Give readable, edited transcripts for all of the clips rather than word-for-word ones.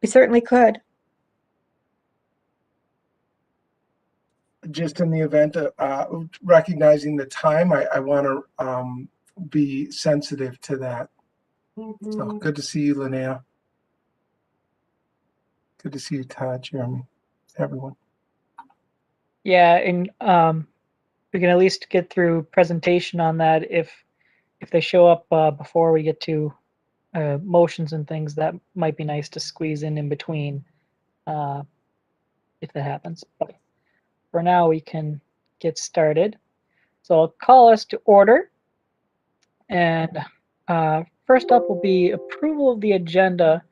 We certainly could. Just in the event of recognizing the time, I want to be sensitive to that. So good to see you, Linnea. Good to see you, Todd, Jeremy, everyone. Yeah, and we can at least get through presentation on that. If they show up before we get to motions and things, that might be nice to squeeze in between if that happens. But for now, we can get started. So I'll call us to order. And first up will be approval of the agenda.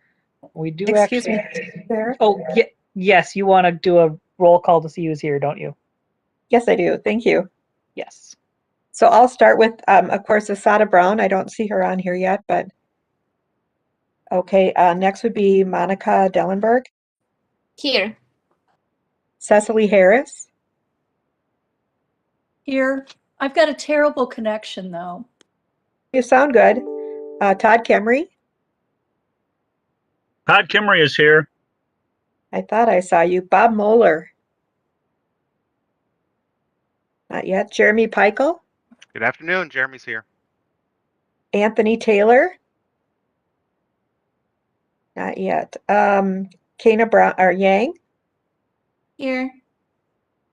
We do Excuse actually. me, Sarah? Oh, yes, you want to do a roll call to see who's here, don't you? Yes, I do. Thank you. Yes. So I'll start with, of course, Asada Brown. I don't see her on here yet, but okay. Next would be Monica Dellenberg. Here. Cecily Harris. Here. I've got a terrible connection, though. You sound good. Todd Kemry. Todd Kimmery is here. I thought I saw you. Bob Moeller. Not yet. Jeremy Peichel. Good afternoon. Jeremy's here. Anthony Taylor. Not yet. Kana Brown or Yang. Here.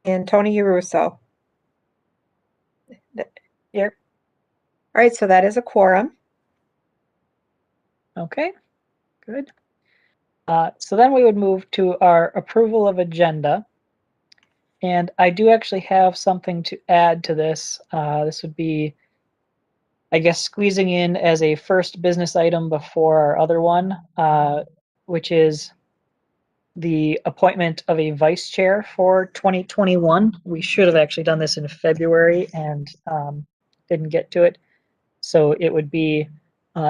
And Tony Russo. Here. All right, so that is a quorum. Okay, good. So then we would move to our approval of agenda. And I do actually have something to add to this. This would be, I guess, squeezing in as a first business item before our other one, which is the appointment of a vice chair for 2021. We should have actually done this in February and didn't get to it. So it would be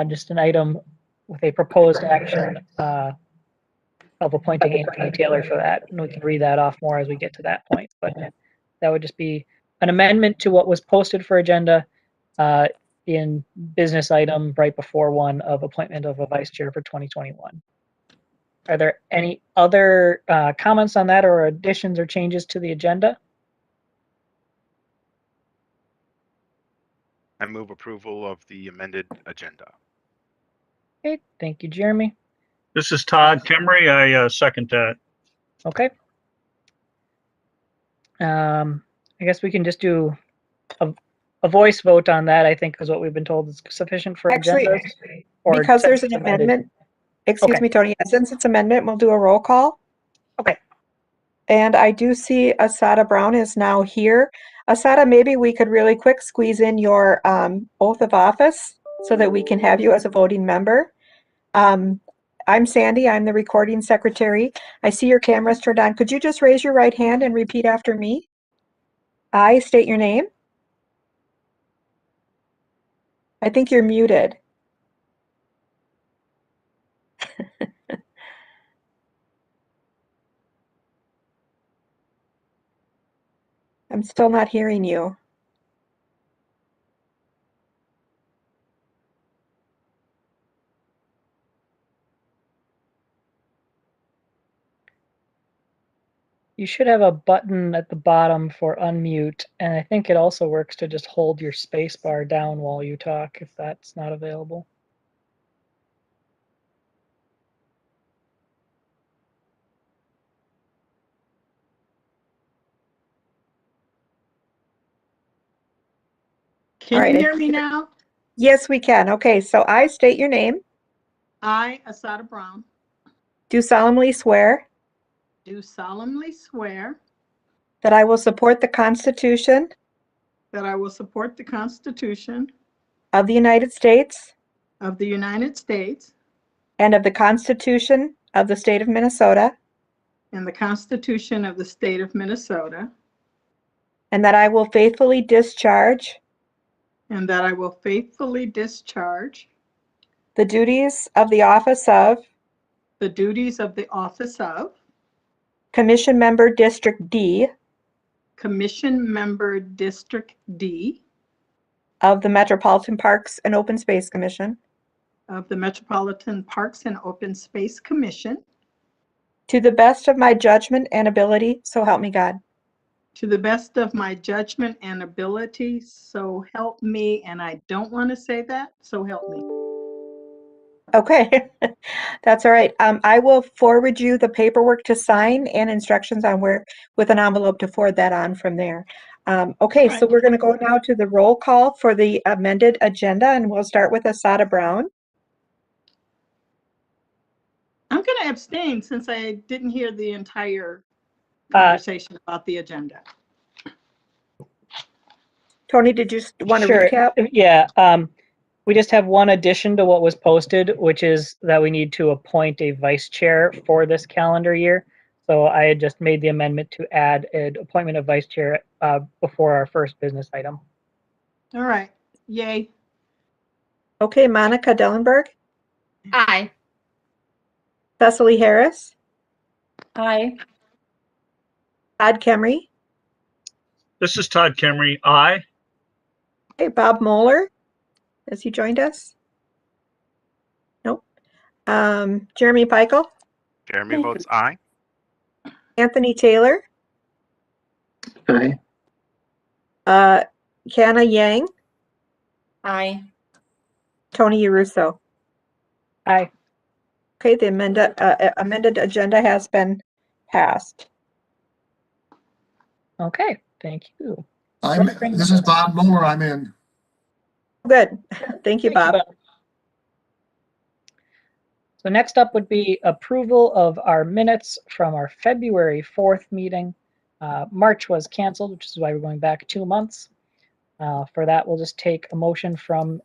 just an item with a proposed action of appointing Anthony Taylor for that. And we can read that off more as we get to that point. But that would just be an amendment to what was posted for agenda in business item right before one of appointment of a vice chair for 2021. Are there any other comments on that or additions or changes to the agenda? I move approval of the amended agenda. Okay, thank you, Jeremy. This is Todd Kimmery. I second that. Okay. I guess we can just do a voice vote on that, I think, is what we've been told is sufficient for Actually, agendas. Or because there's an amended. amendment. Excuse me, Tony. Since it's amendment, we'll do a roll call. Okay. And I do see Asada Brown is now here. Asada, maybe we could really quick squeeze in your oath of office so that we can have you as a voting member. I'm Sandy. I'm the recording secretary. I see your camera's turned on. Could you just raise your right hand and repeat after me? I state your name. I think you're muted. I'm still not hearing you. You should have a button at the bottom for unmute, and I think it also works to just hold your space bar down while you talk if that's not available. Can you hear me now? Yes, we can. Okay, so I state your name. I, Asada Brown, Do solemnly swear do solemnly swear that I will support the Constitution that I will support the Constitution of the United States of the United States and of the Constitution of the State of Minnesota, and the Constitution of the State of Minnesota, and that I will faithfully discharge and that I will faithfully discharge the duties of the office of the duties of the office of Commission Member District D Commission Member District D of the Metropolitan Parks and Open Space Commission of the Metropolitan Parks and Open Space Commission to the best of my judgment and ability, so help me God. to the best of my judgment and ability, so help me. And I don't want to say that, so help me. Okay, that's all right. I will forward you the paperwork to sign and instructions on where, with an envelope to forward that on from there. Okay, so we're going to go now to the roll call for the amended agenda, and we'll start with Asada Brown. I'm going to abstain since I didn't hear the entire conversation about the agenda. Tony, did you want to Sure. recap? Yeah. We just have one addition to what was posted, which is that we need to appoint a vice chair for this calendar year. So I had just made the amendment to add an appointment of vice chair before our first business item. All right. Yay. Okay, Monica Dellenberg, Aye. Cecily Harris, Aye. Todd Kemry, This is Todd Kemry. Aye. okay, Bob Moeller, has he joined us? Nope. Jeremy Peichel, Jeremy votes aye. Anthony Taylor, Aye. Kiana Yang, Aye. Tony Russo. Aye. Okay, the amended agenda has been passed. Okay. Thank you. This is Bob Moore. I'm in. Good. Thank you, Bob. So next up would be approval of our minutes from our February 4th meeting. March was canceled, which is why we're going back 2 months. For that, we'll just take a motion from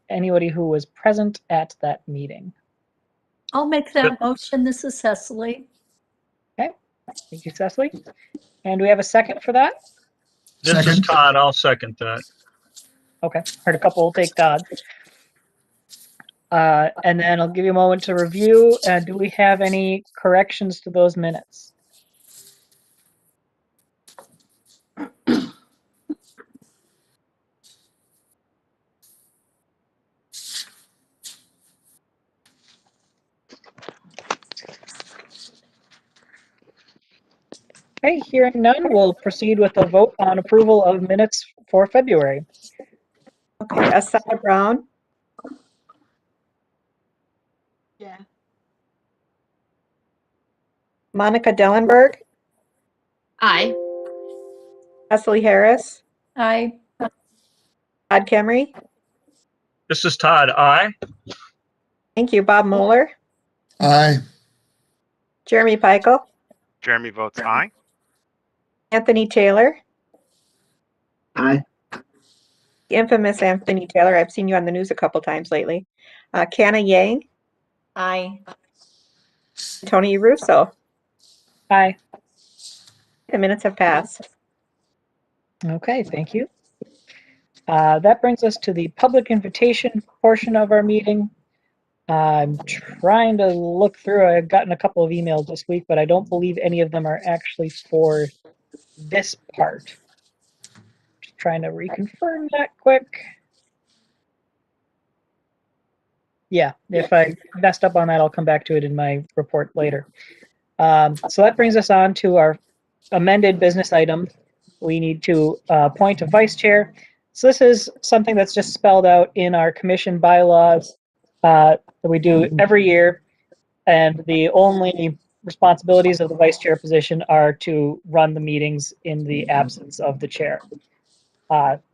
anybody who was present at that meeting. I'll make that motion. This is Cecily. Okay, thank you, Cecily. And do we have a second for that? This is Second. Todd. I'll second that. Okay, heard a couple will take Todd. And then I'll give you a moment to review. Do we have any corrections to those minutes? Okay, hearing none, we'll proceed with a vote on approval of minutes for February. Okay, Asada Brown, Yeah. Monica Dellenberg, Aye. Cecily Harris, Aye. Todd Kemry. This is Todd. Aye. Thank you, Bob Moeller, Aye. Jeremy Peichel, Jeremy votes aye. Anthony Taylor, Aye. the infamous Anthony Taylor. I've seen you on the news a couple times lately. Kiana Yang, Aye. Tony Russo. Aye. The minutes have passed. Okay, thank you. That brings us to the public invitation portion of our meeting. I'm trying to look through. I've gotten a couple of emails this week, but I don't believe any of them are actually for this part. Just trying to reconfirm that quick. Yeah, if I messed up on that, I'll come back to it in my report later. So that brings us on to our amended business item. We need to appoint a vice chair. So this is something that's just spelled out in our commission bylaws that we do every year. And the only responsibilities of the vice chair position are to run the meetings in the absence of the chair.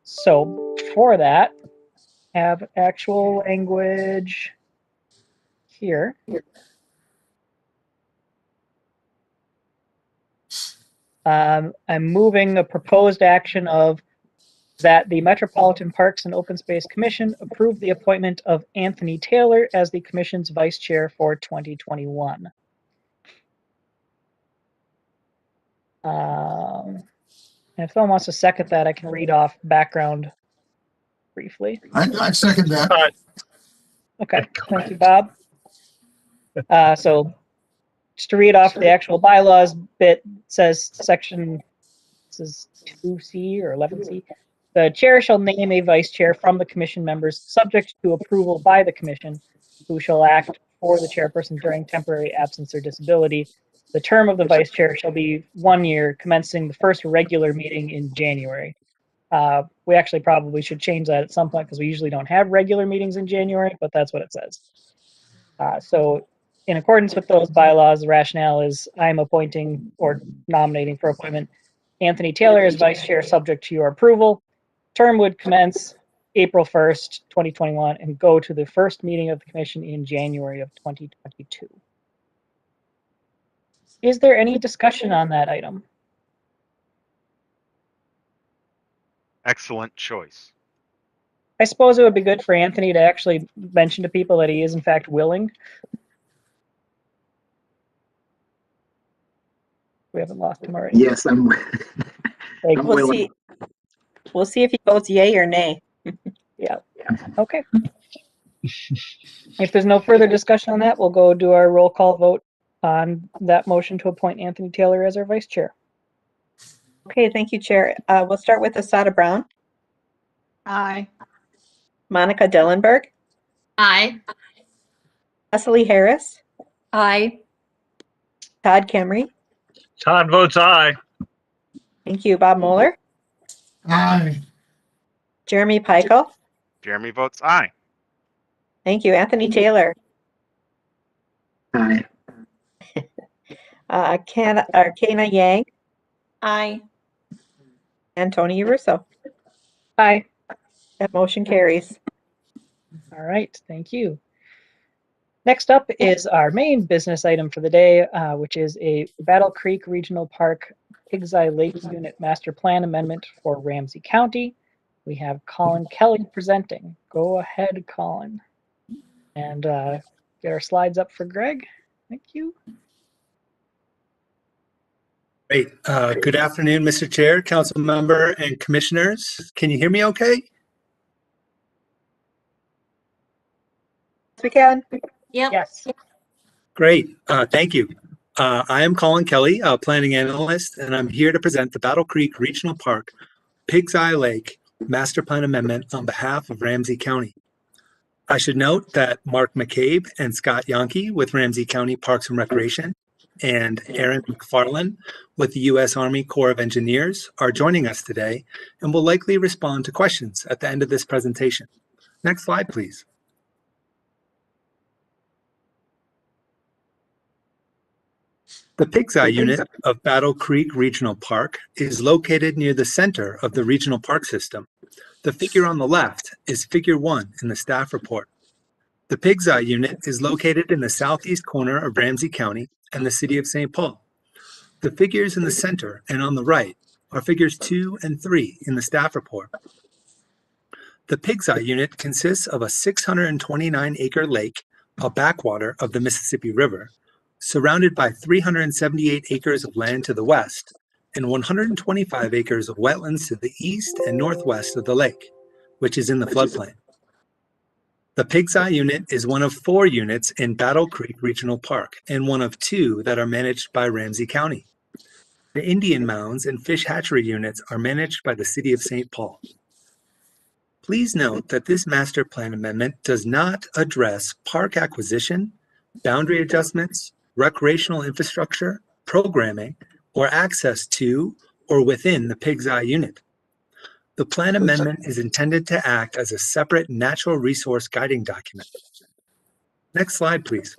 So for that, have actual language here. I'm moving a proposed action of that the Metropolitan Parks and Open Space Commission approve the appointment of Anthony Taylor as the commission's vice chair for 2021. If someone wants to second that, I can read off background briefly. I'd second that. Todd. Okay, thank you, Bob. So just to read off the actual bylaws bit, says section, this is 2C or 11C. The chair shall name a vice chair from the commission members, subject to approval by the commission, who shall act for the chairperson during temporary absence or disability. The term of the vice chair shall be 1 year, commencing the first regular meeting in January. We actually probably should change that at some point because we usually don't have regular meetings in January, but that's what it says. So in accordance with those bylaws, the rationale is I'm appointing or nominating for appointment Anthony Taylor as vice chair subject to your approval. Term would commence April 1st, 2021 and go to the first meeting of the commission in January of 2022. Is there any discussion on that item? Excellent choice. I suppose it would be good for Anthony to actually mention to people that he is in fact willing. We haven't lost him already. Yes, I'm. Like, I'm We'll willing. see. We'll see if he votes yay or nay. yeah. Okay. If there's no further discussion on that, we'll go do our roll call vote on that motion to appoint Anthony Taylor as our vice chair. Okay, thank you, Chair. We'll start with Asada Brown, Aye. Monica Dillenberg, Aye. Cecily Harris, Aye. Todd Kemry. Todd votes aye. Thank you, Bob Moeller, Aye. Jeremy Peichel. Jeremy votes aye. Thank you, Anthony Taylor, Aye. Kana Yang, Aye. and Tony Russo. Aye. That motion carries. All right, thank you. Next up is our main business item for the day, which is a Battle Creek Regional Park Pig's-Eye Lake Unit Master Plan Amendment for Ramsey County. We have Colin Kelly presenting. Go ahead, Colin. And get our slides up for Greg. Thank you. Great. Good afternoon, Mr. Chair, Council Member, and Commissioners. Can you hear me okay? Yes, we can. Yep. Yes. Great. Thank you. I am Colin Kelly, a planning analyst, and I'm here to present the Battle Creek Regional Park Pig's-Eye Lake Master Plan Amendment on behalf of Ramsey County. I should note that Mark McCabe and Scott Yonke with Ramsey County Parks and Recreation and Aaron McFarland with the U.S. Army Corps of Engineers are joining us today and will likely respond to questions at the end of this presentation. Next slide, please. The Pig's-Eye unit of Battle Creek Regional Park is located near the center of the regional park system. The figure on the left is figure 1 in the staff report. The Pig's-Eye unit is located in the southeast corner of Ramsey County and the city of St. Paul. The figures in the center and on the right are figures 2 and 3 in the staff report. The Pig's-Eye unit consists of a 629-acre lake, a backwater of the Mississippi River, surrounded by 378 acres of land to the west and 125 acres of wetlands to the east and northwest of the lake, which is in the floodplain. The Pig's-Eye unit is one of 4 units in Battle Creek Regional Park and one of 2 that are managed by Ramsey County. The Indian Mounds and Fish Hatchery units are managed by the city of St. Paul. Please note that this master plan amendment does not address park acquisition, boundary adjustments, recreational infrastructure, programming, or access to or within the Pig's-Eye unit. The plan amendment is intended to act as a separate natural resource guiding document. Next slide, please.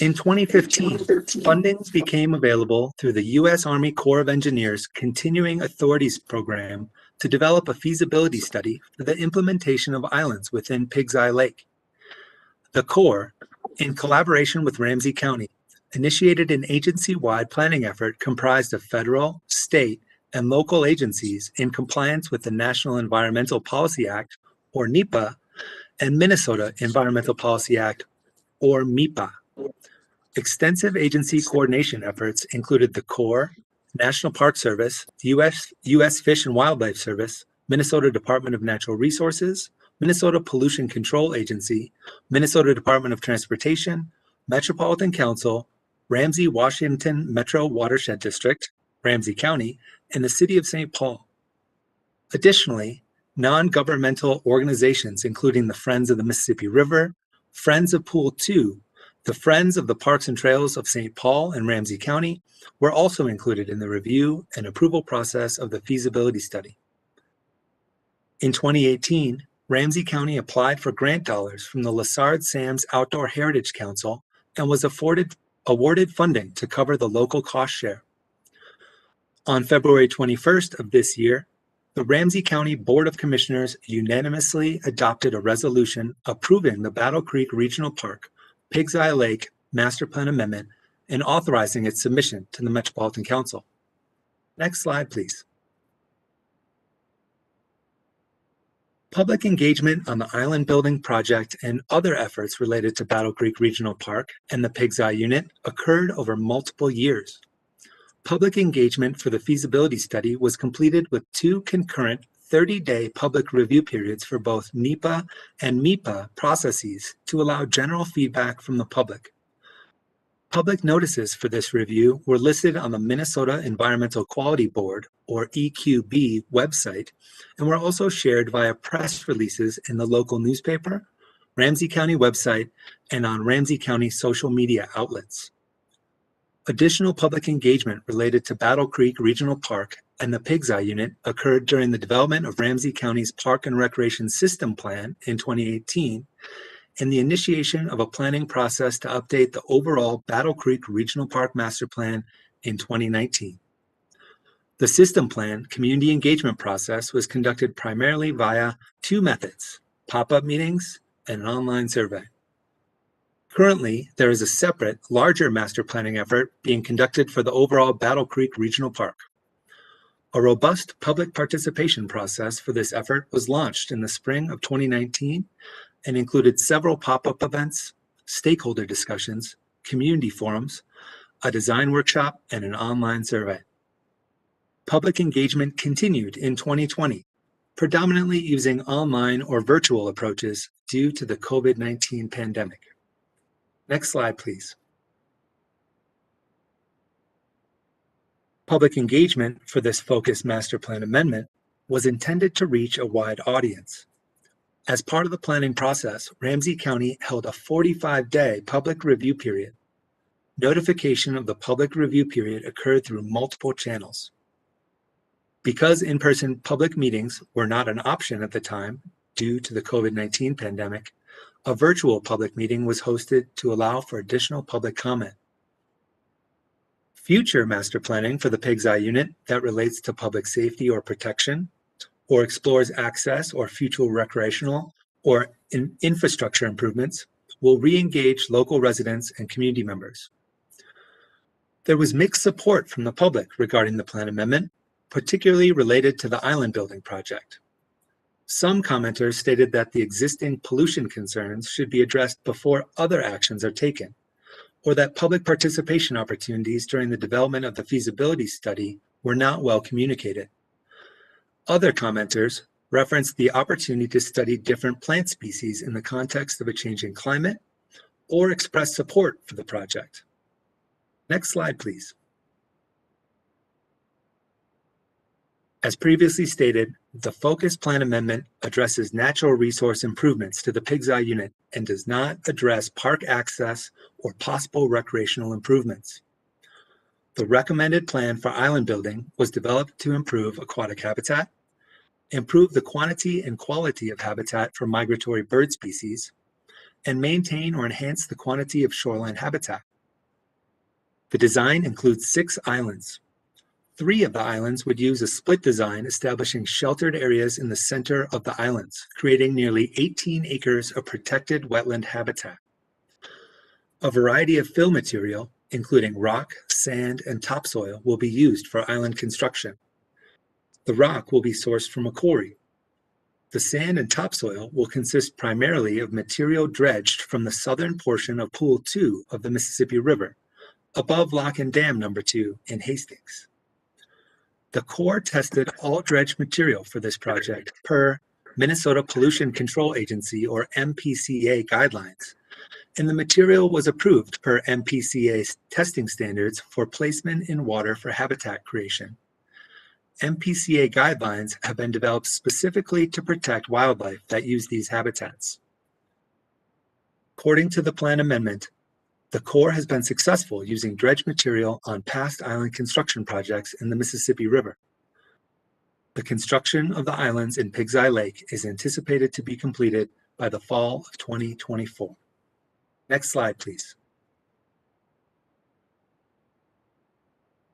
In 2015, funding became available through the U.S. Army Corps of Engineers Continuing Authorities Program to develop a feasibility study for the implementation of islands within Pig's-Eye Lake. The Corps, in collaboration with Ramsey County, initiated an agency-wide planning effort comprised of federal, state, and local agencies in compliance with the National Environmental Policy Act, or NEPA, and Minnesota Environmental Policy Act, or MEPA. Extensive agency coordination efforts included the Corps, National Park Service, the U.S. Fish and Wildlife Service, Minnesota Department of Natural Resources, Minnesota Pollution Control Agency, Minnesota Department of Transportation, Metropolitan Council, Ramsey Washington Metro Watershed District, Ramsey County, and the City of St. Paul. Additionally, non-governmental organizations including the Friends of the Mississippi River, Friends of Pool 2, the Friends of the Parks and Trails of St. Paul and Ramsey County, were also included in the review and approval process of the feasibility study. In 2018, Ramsey County applied for grant dollars from the Lessard Sam's Outdoor Heritage Council and was awarded funding to cover the local cost share. On February 21st of this year, the Ramsey County Board of Commissioners unanimously adopted a resolution approving the Battle Creek Regional Park, Pig's Eye Lake Master Plan Amendment and authorizing its submission to the Metropolitan Council. Next slide, please. Public engagement on the island building project and other efforts related to Battle Creek Regional Park and the Pig's Eye Unit occurred over multiple years. Public engagement for the feasibility study was completed with 2 concurrent 30-day public review periods for both NEPA and MEPA processes to allow general feedback from the public. Public notices for this review were listed on the Minnesota Environmental Quality Board, or EQB, website, and were also shared via press releases in the local newspaper, Ramsey County website, and on Ramsey County social media outlets. Additional public engagement related to Battle Creek Regional Park and the Pig's Eye Unit occurred during the development of Ramsey County's Park and Recreation System Plan in 2018 and the initiation of a planning process to update the overall Battle Creek Regional Park Master Plan in 2019. The system plan community engagement process was conducted primarily via 2 methods, pop-up meetings and an online survey. Currently, there is a separate, larger master planning effort being conducted for the overall Battle Creek Regional Park. A robust public participation process for this effort was launched in the spring of 2019 and included several pop-up events, stakeholder discussions, community forums, a design workshop, and an online survey. Public engagement continued in 2020, predominantly using online or virtual approaches due to the COVID-19 pandemic. Next slide, please. Public engagement for this focused master plan amendment was intended to reach a wide audience. As part of the planning process, Ramsey County held a 45-day public review period. Notification of the public review period occurred through multiple channels. Because in-person public meetings were not an option at the time due to the COVID-19 pandemic, a virtual public meeting was hosted to allow for additional public comment. Future master planning for the Pig's Eye Unit that relates to public safety or protection, or explores access or future recreational or infrastructure improvements, will re-engage local residents and community members. There was mixed support from the public regarding the plan amendment, particularly related to the island building project. Some commenters stated that the existing pollution concerns should be addressed before other actions are taken, or that public participation opportunities during the development of the feasibility study were not well communicated. Other commenters referenced the opportunity to study different plant species in the context of a changing climate or express support for the project. Next slide, please. As previously stated, the Focus Plan Amendment addresses natural resource improvements to the Pig's Eye Unit and does not address park access or possible recreational improvements. The recommended plan for island building was developed to improve aquatic habitat, improve the quantity and quality of habitat for migratory bird species, and maintain or enhance the quantity of shoreline habitat. The design includes 6 islands. 3 of the islands would use a split design establishing sheltered areas in the center of the islands, creating nearly 18 acres of protected wetland habitat. A variety of fill material, including rock, sand, and topsoil, will be used for island construction. The rock will be sourced from a quarry. The sand and topsoil will consist primarily of material dredged from the southern portion of Pool 2 of the Mississippi River, above Lock and Dam Number 2 in Hastings. The Corps tested all dredged material for this project per Minnesota Pollution Control Agency, or MPCA, guidelines, and the material was approved per MPCA's testing standards for placement in water for habitat creation. MPCA guidelines have been developed specifically to protect wildlife that use these habitats. According to the plan amendment, the Corps has been successful using dredge material on past island construction projects in the Mississippi River. The construction of the islands in Pig's Eye Lake is anticipated to be completed by the fall of 2024. Next slide, please.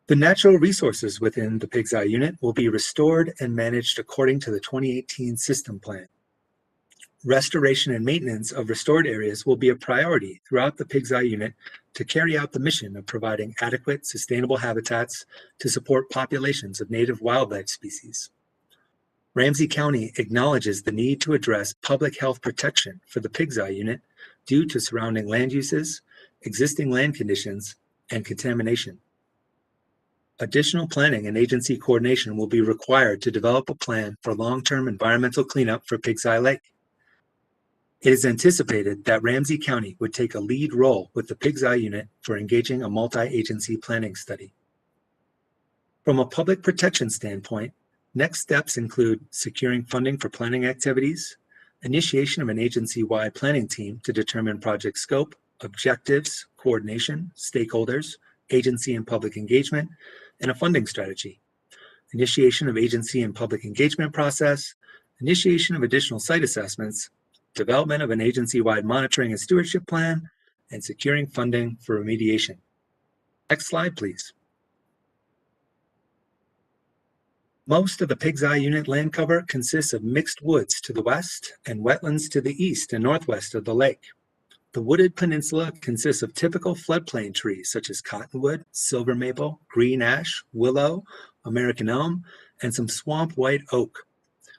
The natural resources within the Pig's Eye unit will be restored and managed according to the 2018 system plan. Restoration and maintenance of restored areas will be a priority throughout the Pig's Eye unit to carry out the mission of providing adequate, sustainable habitats to support populations of native wildlife species. Ramsey County acknowledges the need to address public health protection for the Pig's Eye unit due to surrounding land uses, existing land conditions, and contamination. Additional planning and agency coordination will be required to develop a plan for long-term environmental cleanup for Pig's Eye Lake. It is anticipated that Ramsey County would take a lead role with the Pig's Eye unit for engaging a multi-agency planning study. From a public protection standpoint, next steps include securing funding for planning activities, initiation of an agency-wide planning team to determine project scope, objectives, coordination, stakeholders, agency and public engagement, and a funding strategy, initiation of agency and public engagement process, initiation of additional site assessments, development of an agency-wide monitoring and stewardship plan, and securing funding for remediation. Next slide, please. Most of the Pig's Eye unit land cover consists of mixed woods to the west and wetlands to the east and northwest of the lake. The wooded peninsula consists of typical floodplain trees such as cottonwood, silver maple, green ash, willow, American elm, and some swamp white oak.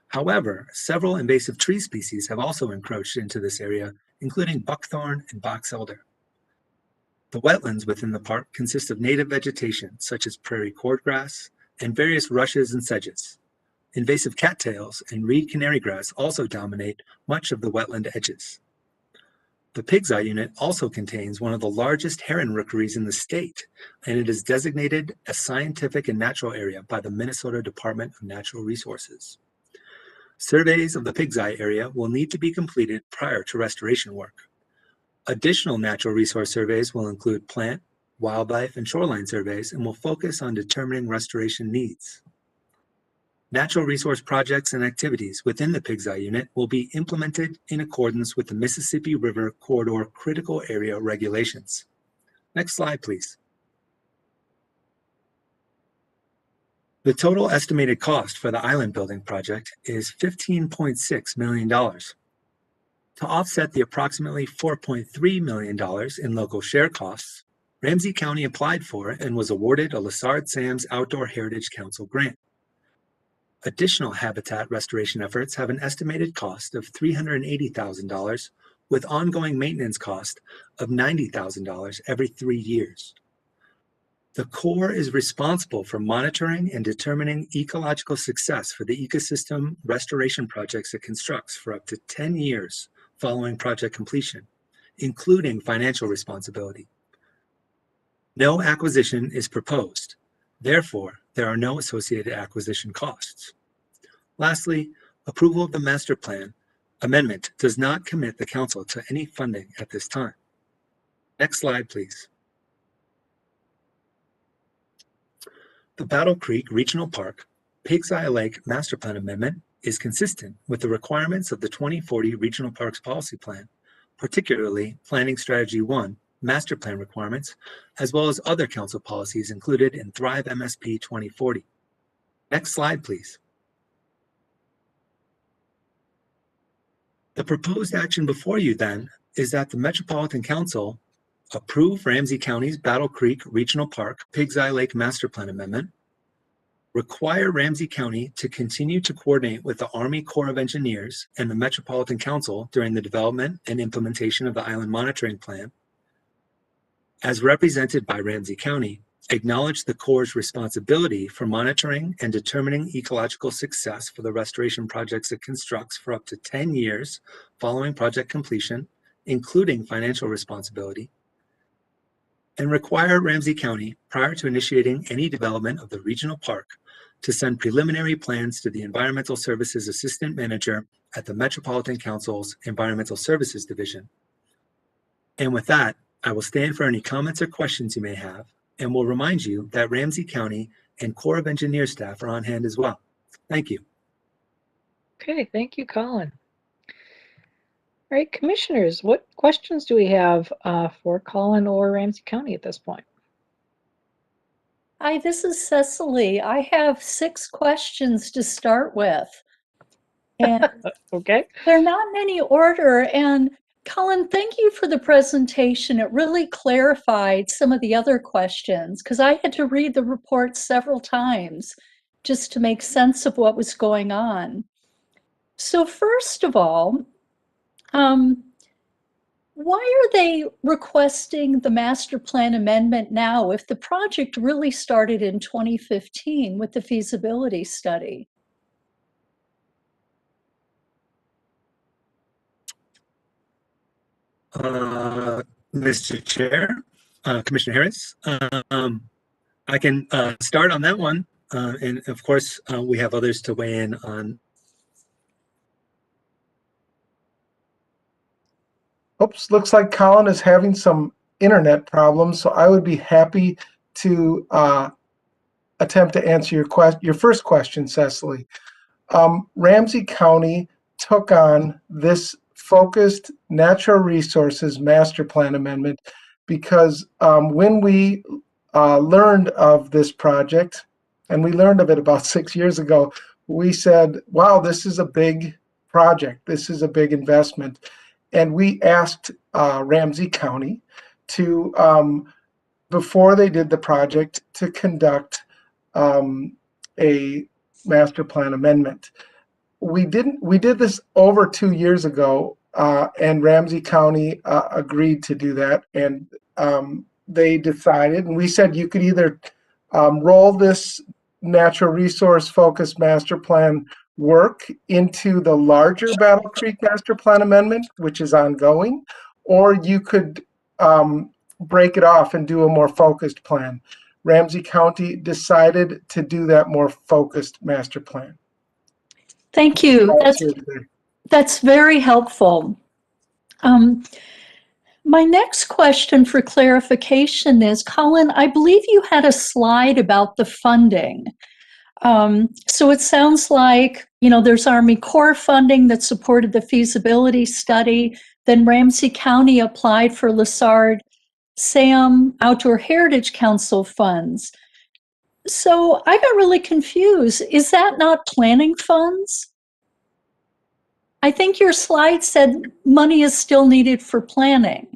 However, several invasive tree species have also encroached into this area, including buckthorn and box elder. The wetlands within the park consist of native vegetation such as prairie cordgrass and various rushes and sedges. Invasive cattails and reed canary grass also dominate much of the wetland edges. The Pig's Eye unit also contains one of the largest heron rookeries in the state, and it is designated a scientific and natural area by the Minnesota Department of Natural Resources. Surveys of the Pig's Eye area will need to be completed prior to restoration work. Additional natural resource surveys will include plant, wildlife, and shoreline surveys and will focus on determining restoration needs. Natural resource projects and activities within the Pig's Eye unit will be implemented in accordance with the Mississippi River Corridor Critical Area Regulations. Next slide, please. The total estimated cost for the island building project is $15.6 million. To offset the approximately $4.3 million in local share costs, Ramsey County applied for and was awarded a Lessard Sams Outdoor Heritage Council grant. Additional habitat restoration efforts have an estimated cost of $380,000 with ongoing maintenance cost of $90,000 every 3 years. The Corps is responsible for monitoring and determining ecological success for the ecosystem restoration projects it constructs for up to 10 years following project completion, including financial responsibility. No acquisition is proposed. Therefore, there are no associated acquisition costs. Lastly, approval of the master plan amendment does not commit the council to any funding at this time. Next slide, please. The Battle Creek Regional Park Pig's Eye Lake Master Plan Amendment is consistent with the requirements of the 2040 Regional Parks Policy Plan, particularly Planning Strategy 1 Master Plan requirements, as well as other council policies included in Thrive MSP 2040. Next slide, please. The proposed action before you then is that the Metropolitan Council approve Ramsey County's Battle Creek Regional Park Pig's Eye Lake Master Plan Amendment, require Ramsey County to continue to coordinate with the Army Corps of Engineers and the Metropolitan Council during the development and implementation of the Island Monitoring Plan, as represented by Ramsey County, acknowledge the Corps' responsibility for monitoring and determining ecological success for the restoration projects it constructs for up to 10 years following project completion, including financial responsibility, and require Ramsey County, prior to initiating any development of the regional park, to send preliminary plans to the Environmental Services Assistant Manager at the Metropolitan Council's Environmental Services Division. And with that, I will stand for any comments or questions you may have, and will remind you that Ramsey County and Corps of Engineers staff are on hand as well. Thank you. Okay, thank you, Colin. All right, commissioners, what questions do we have for Colin or Ramsey County at this point? Hi, this is Cecily. I have 6 questions to start with. And Okay. they're not in any order. And Colin, thank you for the presentation. It really clarified some of the other questions because I had to read the report several times just to make sense of what was going on. So first of all, why are they requesting the master plan amendment now if the project really started in 2015 with the feasibility study? Mr. Chair, Commissioner Harris, I can start on that one. And of course, we have others to weigh in on. Oops, looks like Colin is having some internet problems, so I would be happy to attempt to answer your first question, Cecily. Ramsey County took on this focused natural resources master plan amendment because when we learned of this project, and we learned of it about 6 years ago, we said, wow, this is a big project. This is a big investment. And we asked Ramsey County to, before they did the project, to conduct a master plan amendment. We did this over 2 years ago, and Ramsey County agreed to do that. And they decided, and we said you could either roll this natural resource focused master plan work into the larger Battle Creek master plan amendment, which is ongoing, or you could break it off and do a more focused plan. Ramsey County decided to do that more focused master plan. Thank you. That's very helpful. My next question for clarification is, Colin, I believe you had a slide about the funding. So it sounds like, there's Army Corps funding that supported the feasibility study. Then Ramsey County applied for Lessard-Sam Outdoor Heritage Council funds. So I got really confused. Is that not planning funds? I think your slide said money is still needed for planning.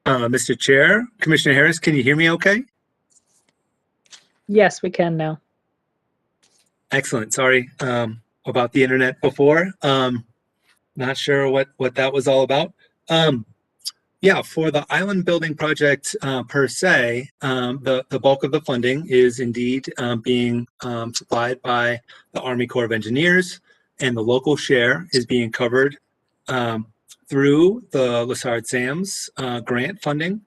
Mr. Chair, Commissioner Harris, can you hear me okay? Yes, we can now. Excellent. Sorry about the internet before. Not sure what that was all about. Yeah, for the island building project per se, the bulk of the funding is indeed being supplied by the Army Corps of Engineers, and the local share is being covered through the Lessard-Sam's grant funding.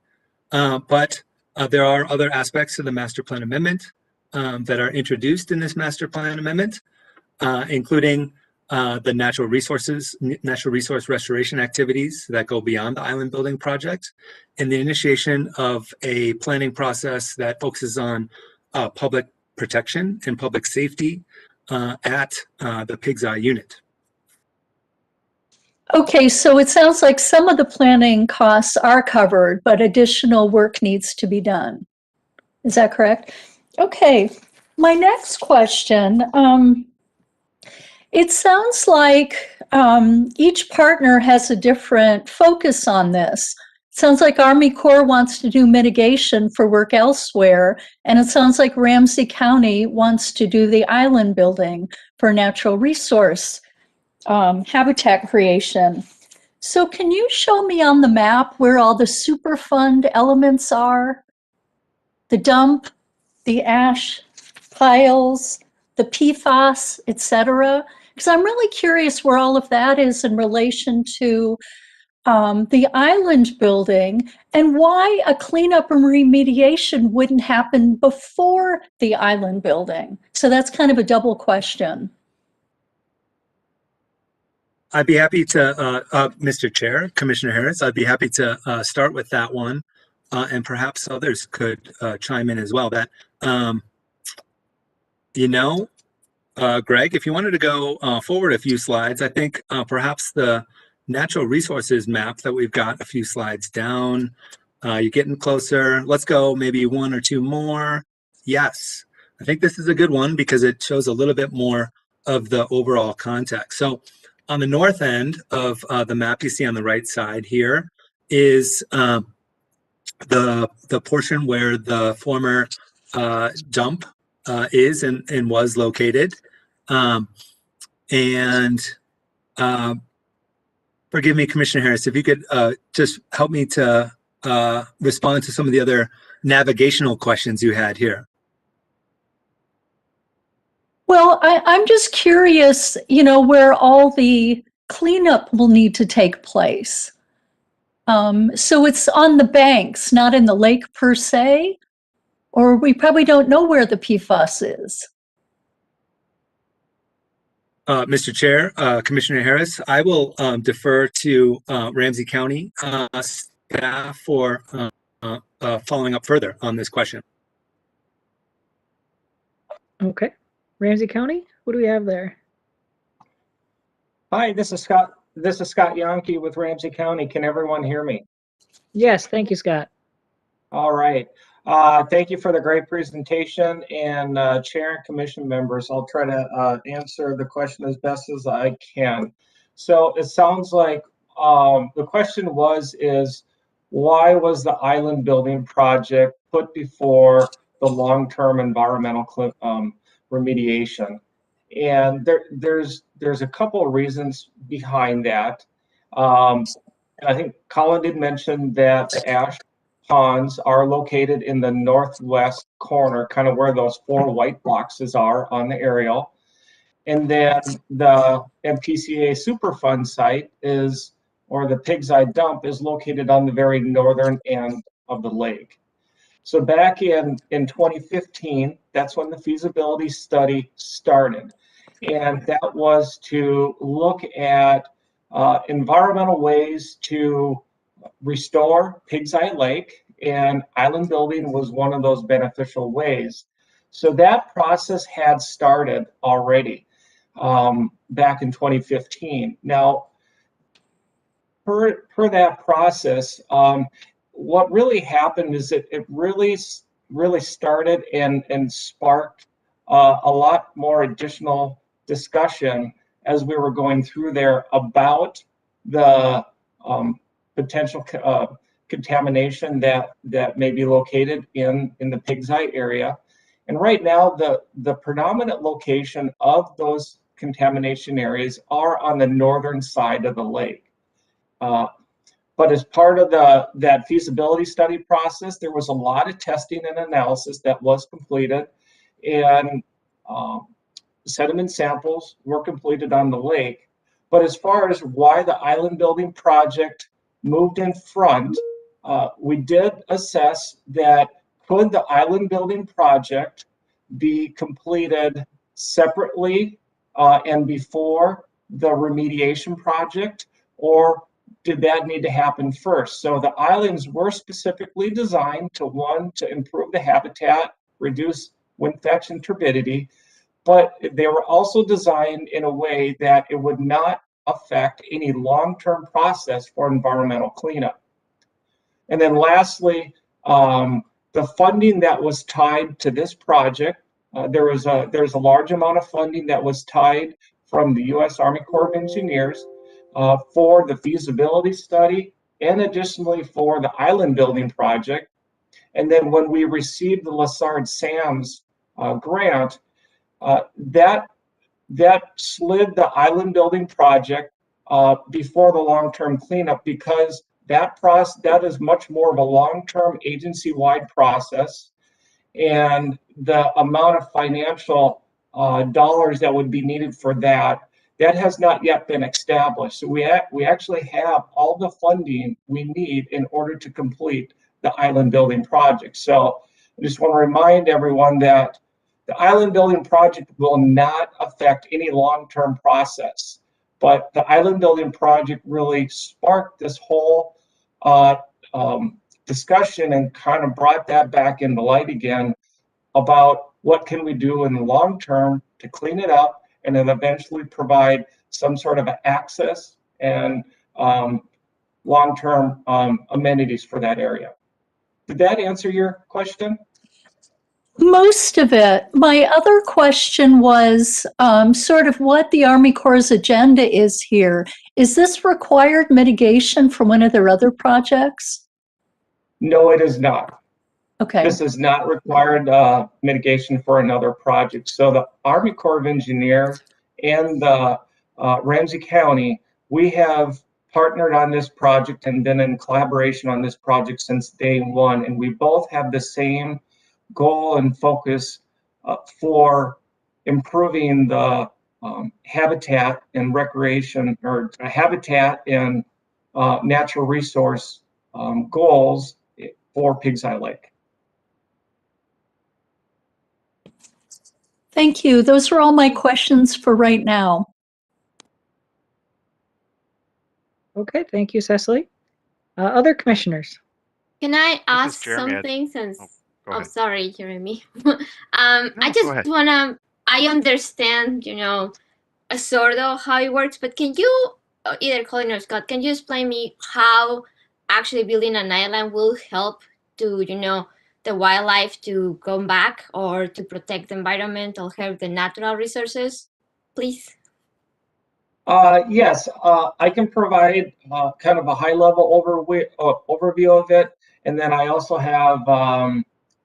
But there are other aspects of the master plan amendment that are introduced in this master plan amendment, including the natural resource restoration activities that go beyond the island building project, and the initiation of a planning process that focuses on public protection and public safety at the Pixar unit. Okay, so it sounds like some of the planning costs are covered, but additional work needs to be done. Is that correct? Okay, my next question. It sounds like each partner has a different focus on this. It sounds like Army Corps wants to do mitigation for work elsewhere, and it sounds like Ramsey County wants to do the island building for natural resource habitat creation. So can you show me on the map where all the Superfund elements are? The dump, the ash piles, the PFAS, etc. Because I'm really curious where all of that is in relation to the island building, and why a cleanup and remediation wouldn't happen before the island building. So that's kind of a double question. I'd be happy to, Mr. Chair, Commissioner Harris, I'd be happy to start with that one, and perhaps others could chime in as well. That, Greg, if you wanted to go forward a few slides, I think perhaps the natural resources map that we've got a few slides down, you're getting closer. Let's go maybe one or two more. Yes, I think this is a good one because it shows a little bit more of the overall context. So on the north end of the map you see on the right side here is the portion where the former dump is and was located. Forgive me, Commissioner Harris, if you could just help me to respond to some of the other navigational questions you had here. Well, I'm just curious, where all the cleanup will need to take place. So it's on the banks, not in the lake per se, or we probably don't know where the PFAS is. Mr. Chair, Commissioner Harris, I will defer to Ramsey County staff for following up further on this question. Okay. Ramsey County, what do we have there? Hi, this is Scott. This is Scott Yonke with Ramsey County. Can everyone hear me? Yes, thank you, Scott. All right. Thank you for the great presentation, and Chair and Commission members, I'll try to answer the question as best as I can. So it sounds like the question is why was the island building project put before the long-term environmental remediation? And there's a couple of reasons behind that. I think Colin did mention that the ash ponds are located in the northwest corner, kind of where those 4 white boxes are on the aerial. And then the MPCA Superfund site or the Pig's Eye dump is located on the very northern end of the lake. So back in 2015, that's when the feasibility study started. And that was to look at environmental ways to restore Pig's Eye Lake, and island building was one of those beneficial ways. So that process had started already back in 2015. Now, per that process, what really happened is it really started and sparked a lot more additional discussion as we were going through there about the potential contamination that may be located in the Pig's Eye area. And right now, the predominant location of those contamination areas are on the northern side of the lake. But as part of that feasibility study process, there was a lot of testing and analysis that was completed, and sediment samples were completed on the lake. But as far as why the island building project moved in front, we did assess that could the island building project be completed separately and before the remediation project, or did that need to happen first? So the islands were specifically designed to improve the habitat, reduce wind fetch and turbidity, but they were also designed in a way that it would not affect any long-term process for environmental cleanup. And then lastly, the funding that was tied to this project, there's a large amount of funding that was tied from the U.S. Army Corps of Engineers for the feasibility study, and additionally for the island building project. And then when we received the Lessard-Sams grant, that slid the island building project before the long-term cleanup, because that is much more of a long-term agency-wide process, and the amount of financial dollars that would be needed for that has not yet been established. So we actually have all the funding we need in order to complete the island building project. So I just want to remind everyone that the island building project will not affect any long-term process. But the island building project really sparked this whole discussion and kind of brought that back into light again about what can we do in the long term to clean it up and then eventually provide some sort of access and long-term amenities for that area. Did that answer your question? Most of it. My other question was sort of what the Army Corps' agenda is here. Is this required mitigation for one of their other projects? No, it is not. Okay. This is not required mitigation for another project. So the Army Corps of Engineers and the Ramsey County, we have partnered on this project and been in collaboration on this project since day one. And we both have the same goal and focus for improving the habitat and recreation, or habitat and natural resource goals for Pig's Eye Lake. Thank you. Those are all my questions for right now. Okay, thank you, Cecily. Other commissioners? Can I ask Jeremy. something since Go ahead. sorry, Jeremy. I No, just go ahead. wanna I understand, sort of how it works, but can you either Colin or Scott, can you explain me how actually building an island will help to, the wildlife to come back or to protect the environment or help the natural resources, please? Yes, I can provide kind of a high-level overview of it, and then I also have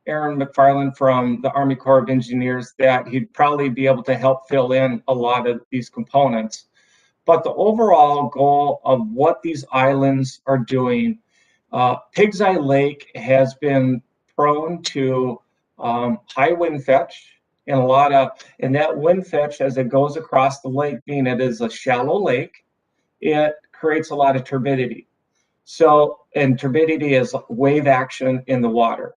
Aaron McFarland from the Army Corps of Engineers that he'd probably be able to help fill in a lot of these components. But the overall goal of what these islands are doing, Pig's Eye Lake has been prone to high wind fetch, and that wind fetch, as it goes across the lake, being it is a shallow lake, it creates a lot of turbidity. So, and turbidity is wave action in the water.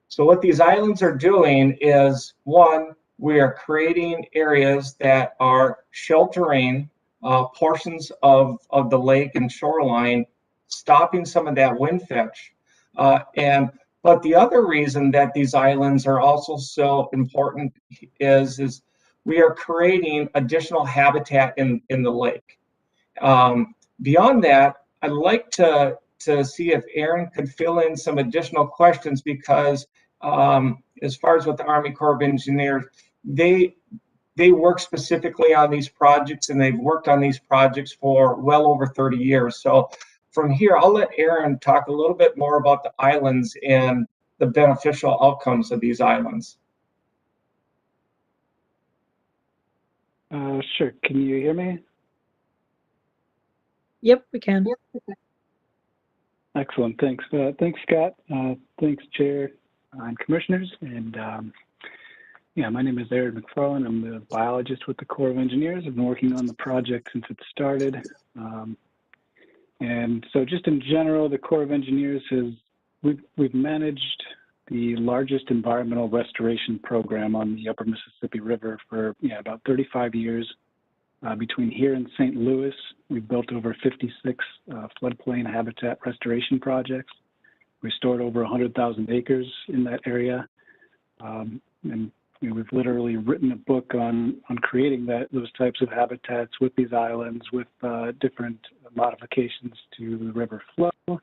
So what these islands are doing is, one, we are creating areas that are sheltering portions of the lake and shoreline, stopping some of that wind fetch. But the other reason that these islands are also so important is we are creating additional habitat in the lake. Beyond that, I'd like to see if Aaron could fill in some additional questions, because as far as with the Army Corps of Engineers, they work specifically on these projects, and they've worked on these projects for well over 30 years. So from here, I'll let Aaron talk a little bit more about the islands and the beneficial outcomes of these islands. Sure. Can you hear me? Yep, we can. Excellent. Thanks. Thanks, Scott. Thanks, Chair and Commissioners. And yeah, my name is Aaron McFarland. I'm the biologist with the Corps of Engineers. I've been working on the project since it started. And so just in general, the Corps of Engineers we've managed the largest environmental restoration program on the Upper Mississippi River for about 35 years. Between here and St. Louis, we've built over 56 floodplain habitat restoration projects, restored over 100,000 acres in that area, and we've literally written a book on creating those types of habitats with these islands, with different modifications to the river flow.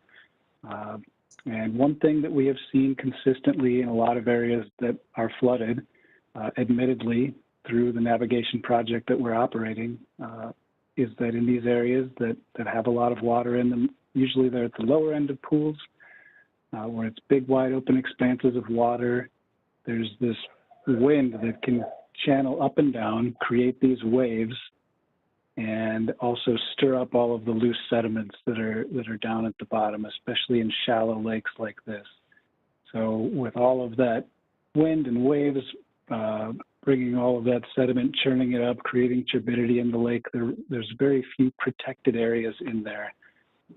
And one thing that we have seen consistently in a lot of areas that are flooded, admittedly, through the navigation project that we're operating, is that in these areas that have a lot of water in them, usually they're at the lower end of pools, where it's big, wide open expanses of water. There's this wind that can channel up and down, create these waves, and also stir up all of the loose sediments that are down at the bottom, especially in shallow lakes like this. So with all of that wind and waves, bringing all of that sediment, churning it up, creating turbidity in the lake, there's very few protected areas in there.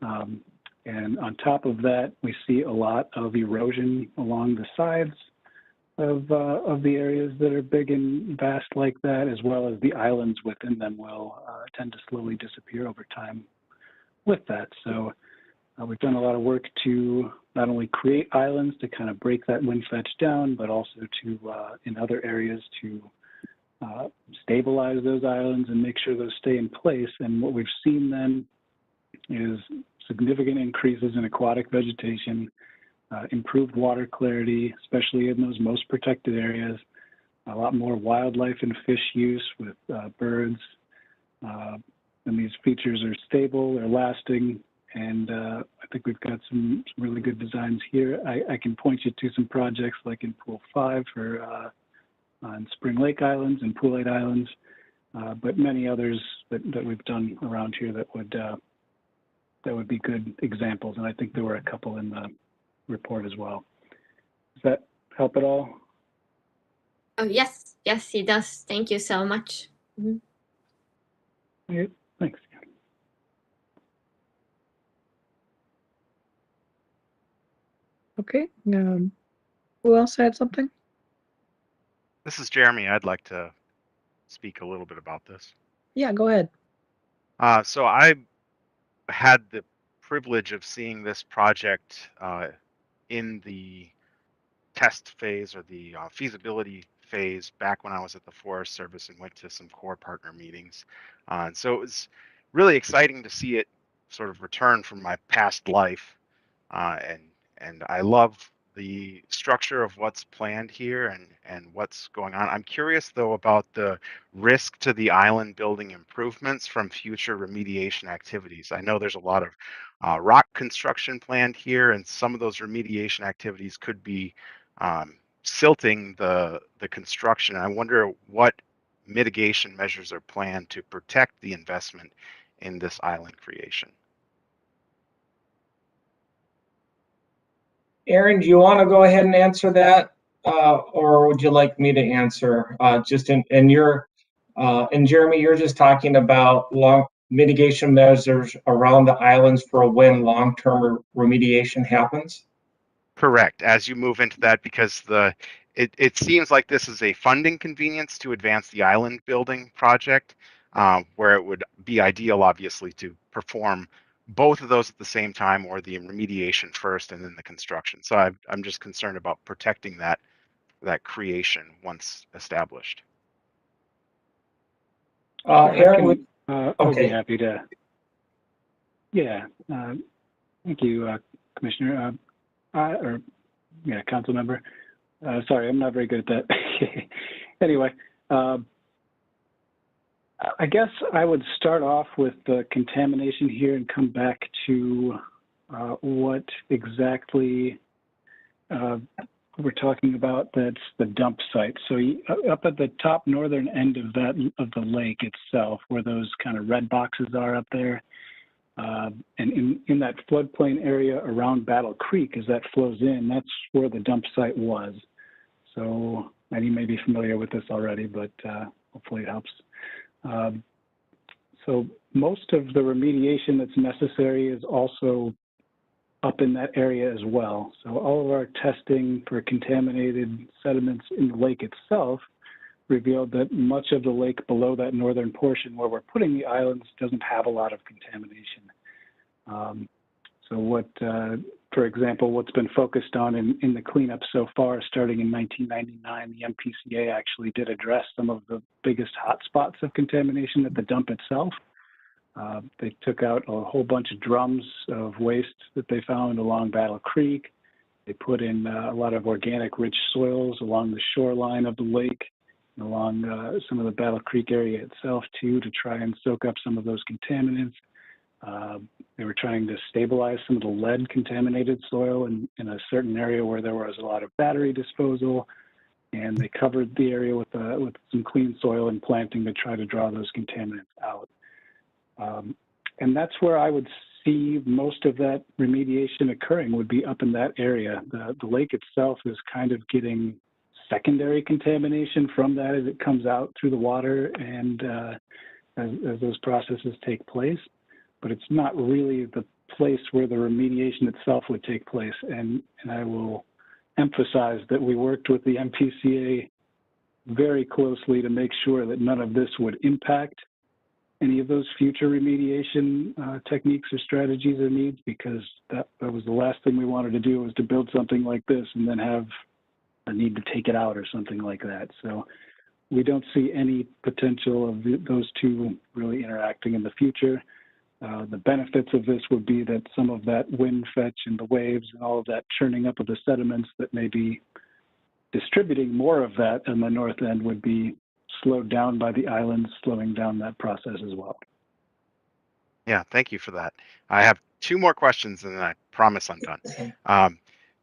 And on top of that, we see a lot of erosion along the sides, of the areas that are big and vast like that, as well as the islands within them will tend to slowly disappear over time with that. So we've done a lot of work to not only create islands to kind of break that wind fetch down, but also to, in other areas, to stabilize those islands and make sure those stay in place. And what we've seen then is significant increases in aquatic vegetation, improved water clarity, especially in those most protected areas, a lot more wildlife and fish use with birds. And these features are stable, they're lasting, and I think we've got some really good designs here. I can point you to some projects like in Pool 5 for on Spring Lake Islands and Pool 8 Islands, but many others that we've done around here that would be good examples. And I think there were a couple in the report as well. Does that help at all? Oh, yes, yes, it does. Thank you so much. Yeah, thanks. Okay. Who else had something? This is Jeremy. I'd like to speak a little bit about this. Yeah, go ahead. So I had the privilege of seeing this project in the test phase or the feasibility phase back when I was at the Forest Service and went to some core partner meetings. And so it was really exciting to see it sort of return from my past life. And I love the structure of what's planned here and what's going on. I'm curious though about the risk to the island building improvements from future remediation activities. I know there's a lot of rock construction planned here, and some of those remediation activities could be silting the construction. I wonder what mitigation measures are planned to protect the investment in this island creation. Aaron, do you want to go ahead and answer that, or would you like me to answer? Just in your, and Jeremy, you're just talking about mitigation measures around the islands for when long-term remediation happens? Correct. As you move into that, because it seems like this is a funding convenience to advance the island building project, where it would be ideal, obviously, to perform both of those at the same time, or the remediation first and then the construction. So I'm just concerned about protecting that creation once established. Aaron, I'll be happy to. Yeah, thank you, Commissioner. Council member. Sorry, I'm not very good at that. Anyway, I guess I would start off with the contamination here and come back to what exactly we're talking about. That's the dump site. So up at the top northern end of the lake itself, where those kind of red boxes are up there, and in that floodplain area around Battle Creek, as that flows in, that's where the dump site was. So, and you may be familiar with this already, but hopefully it helps. So most of the remediation that's necessary is also up in that area as well. So all of our testing for contaminated sediments in the lake itself revealed that much of the lake below that northern portion where we're putting the islands doesn't have a lot of contamination. So what, for example, what's been focused on in the cleanup so far, starting in 1999, the MPCA actually did address some of the biggest hotspots of contamination at the dump itself. They took out a whole bunch of drums of waste that they found along Battle Creek. They put in a lot of organic rich soils along the shoreline of the lake, and along some of the Battle Creek area itself too, to try and soak up some of those contaminants. They were trying to stabilize some of the lead contaminated soil in a certain area where there was a lot of battery disposal, and they covered the area with some clean soil and planting to try to draw those contaminants out. And that's where I would see most of that remediation occurring, would be up in that area. The lake itself is kind of getting secondary contamination from that as it comes out through the water and as those processes take place. But it's not really the place where the remediation itself would take place. And I will emphasize that we worked with the MPCA very closely to make sure that none of this would impact any of those future remediation techniques or strategies or needs, because that was the last thing we wanted to do, was to build something like this and then have a need to take it out or something like that. So we don't see any potential of those two really interacting in the future. The benefits of this would be that some of that wind fetch and the waves and all of that churning up of the sediments that may be distributing more of that in the north end would be slowed down by the islands, slowing down that process as well. Yeah, thank you for that. I have two more questions and then I promise I'm done.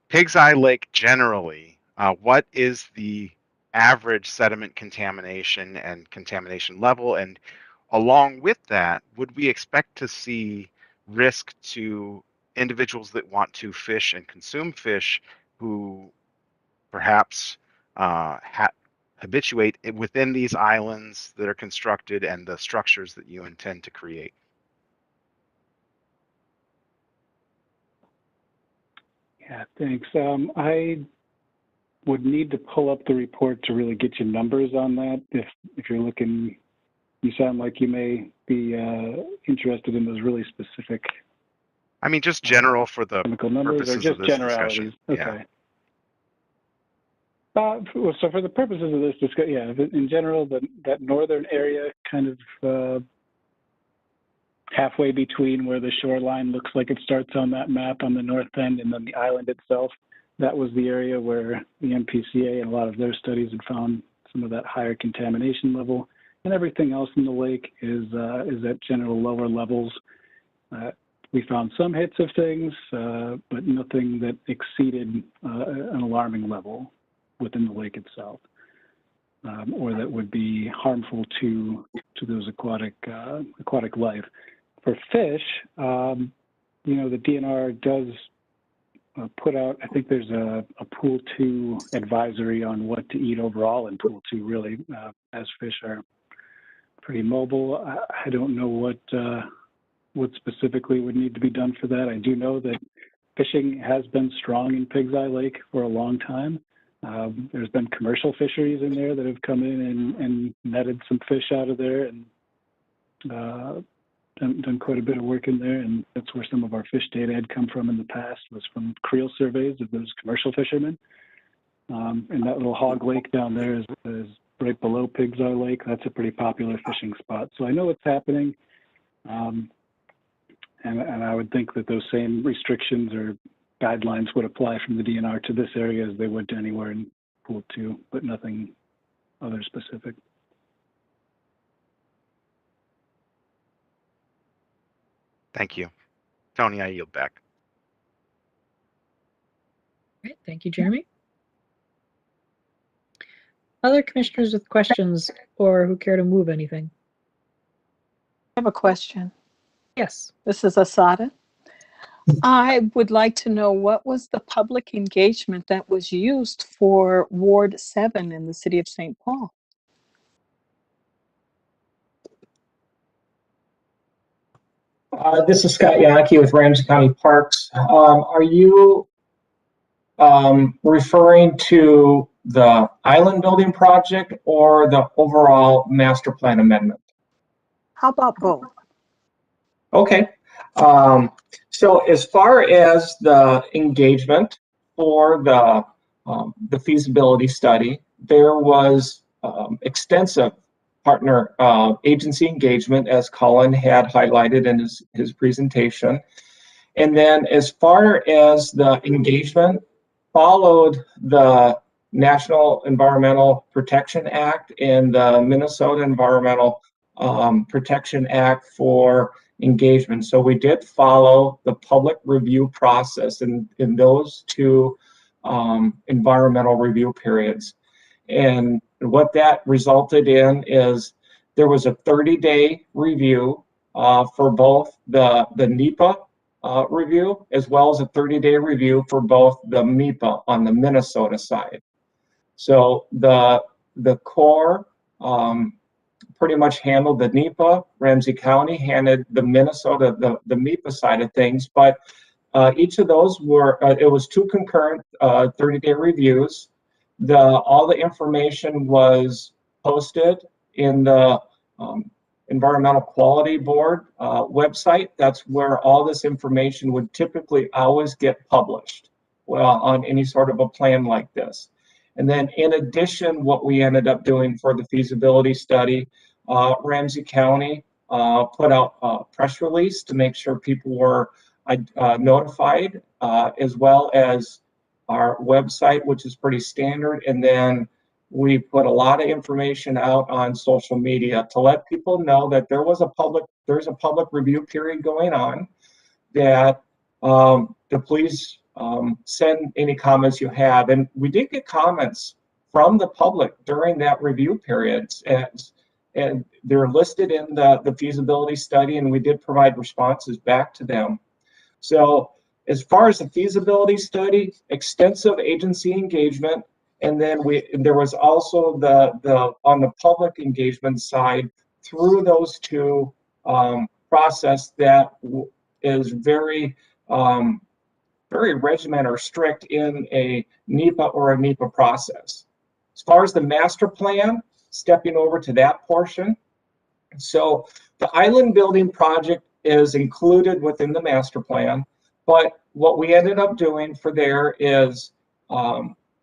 Pig's Eye Lake generally, what is the average sediment contamination and contamination level? And along with that, would we expect to see risk to individuals that want to fish and consume fish who perhaps habituate within these islands that are constructed and the structures that you intend to create? Yeah, thanks. I would need to pull up the report to really get you numbers on that. If you're looking, you sound like you may be interested in those really specific. I mean, just general for the chemical numbers, purposes or just of this generalities. discussion. Okay. Yeah. So for the purposes of this discussion, yeah, in general, that northern area, kind of halfway between where the shoreline looks like it starts on that map on the north end and then the island itself, that was the area where the MPCA and a lot of their studies had found some of that higher contamination level. And everything else in the lake is at general lower levels. We found some hits of things, but nothing that exceeded an alarming level within the lake itself, or that would be harmful to those aquatic life. For fish, you know, the DNR does put out, I think there's a Pool 2 advisory on what to eat overall in Pool 2, really, as fish are pretty mobile. I don't know what specifically would need to be done for that. I do know that fishing has been strong in Pig's Eye Lake for a long time. There's been commercial fisheries in there that have come in and netted some fish out of there and done quite a bit of work in there. And that's where some of our fish data had come from in the past, was from creel surveys of those commercial fishermen. And that little hog lake down there is right below Pig's Eye Lake. That's a pretty popular fishing spot. So I know it's happening. And I would think that those same restrictions or guidelines would apply from the DNR to this area as they would to anywhere in Pool 2, but nothing other specific. Thank you. Tony, I yield back. Great, thank you, Jeremy. Other commissioners with questions or who care to move anything? I have a question. Yes. This is Asada. I would like to know, what was the public engagement that was used for Ward 7 in the city of St. Paul? This is Scott Yankee with Ramsey County Parks. Are you referring to the island building project or the overall master plan amendment? How about both? Okay. So as far as the engagement for the feasibility study, there was extensive partner agency engagement, as Colin had highlighted in his presentation. And then as far as the engagement, followed the National Environmental Protection Act and the Minnesota Environmental Protection Act for engagement. So we did follow the public review process in those two environmental review periods. And what that resulted in is there was a 30-day review for both the NEPA review, as well as a 30-day review for both the MEPA on the Minnesota side. So the Corps pretty much handled the NEPA, Ramsey County handled the Minnesota, the MEPA side of things, but Each of those were, it was 2 concurrent 30-day reviews. All the information was posted in the Environmental Quality Board website. That's where all this information would typically always get published, well, on any sort of a plan like this. And then in addition, what we ended up doing for the feasibility study, Ramsey County put out a press release to make sure people were notified, as well as our website, which is pretty standard. And then we put a lot of information out on social media to let people know that there's a public review period going on, that to please send any comments you have. And we did get comments from the public during that review period, and they're listed in the feasibility study, and we did provide responses back to them. So as far as the feasibility study, extensive agency engagement, and then there was also the on the public engagement side through those 2 process that is very regimented or strict in a NEPA or a NEPA process. As far as the master plan, stepping over to that portion. So the island building project is included within the master plan, but what we ended up doing for there is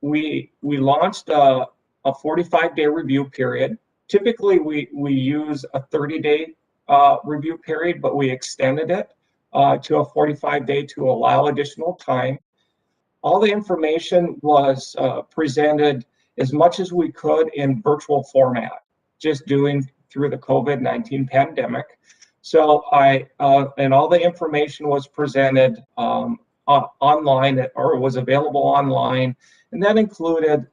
we launched a 45-day review period. Typically, we use a 30-day review period, but we extended it to a 45-day to allow additional time. All the information was presented as much as we could in virtual format, just doing through the COVID-19 pandemic. So and all the information was presented online, or was available online, and that included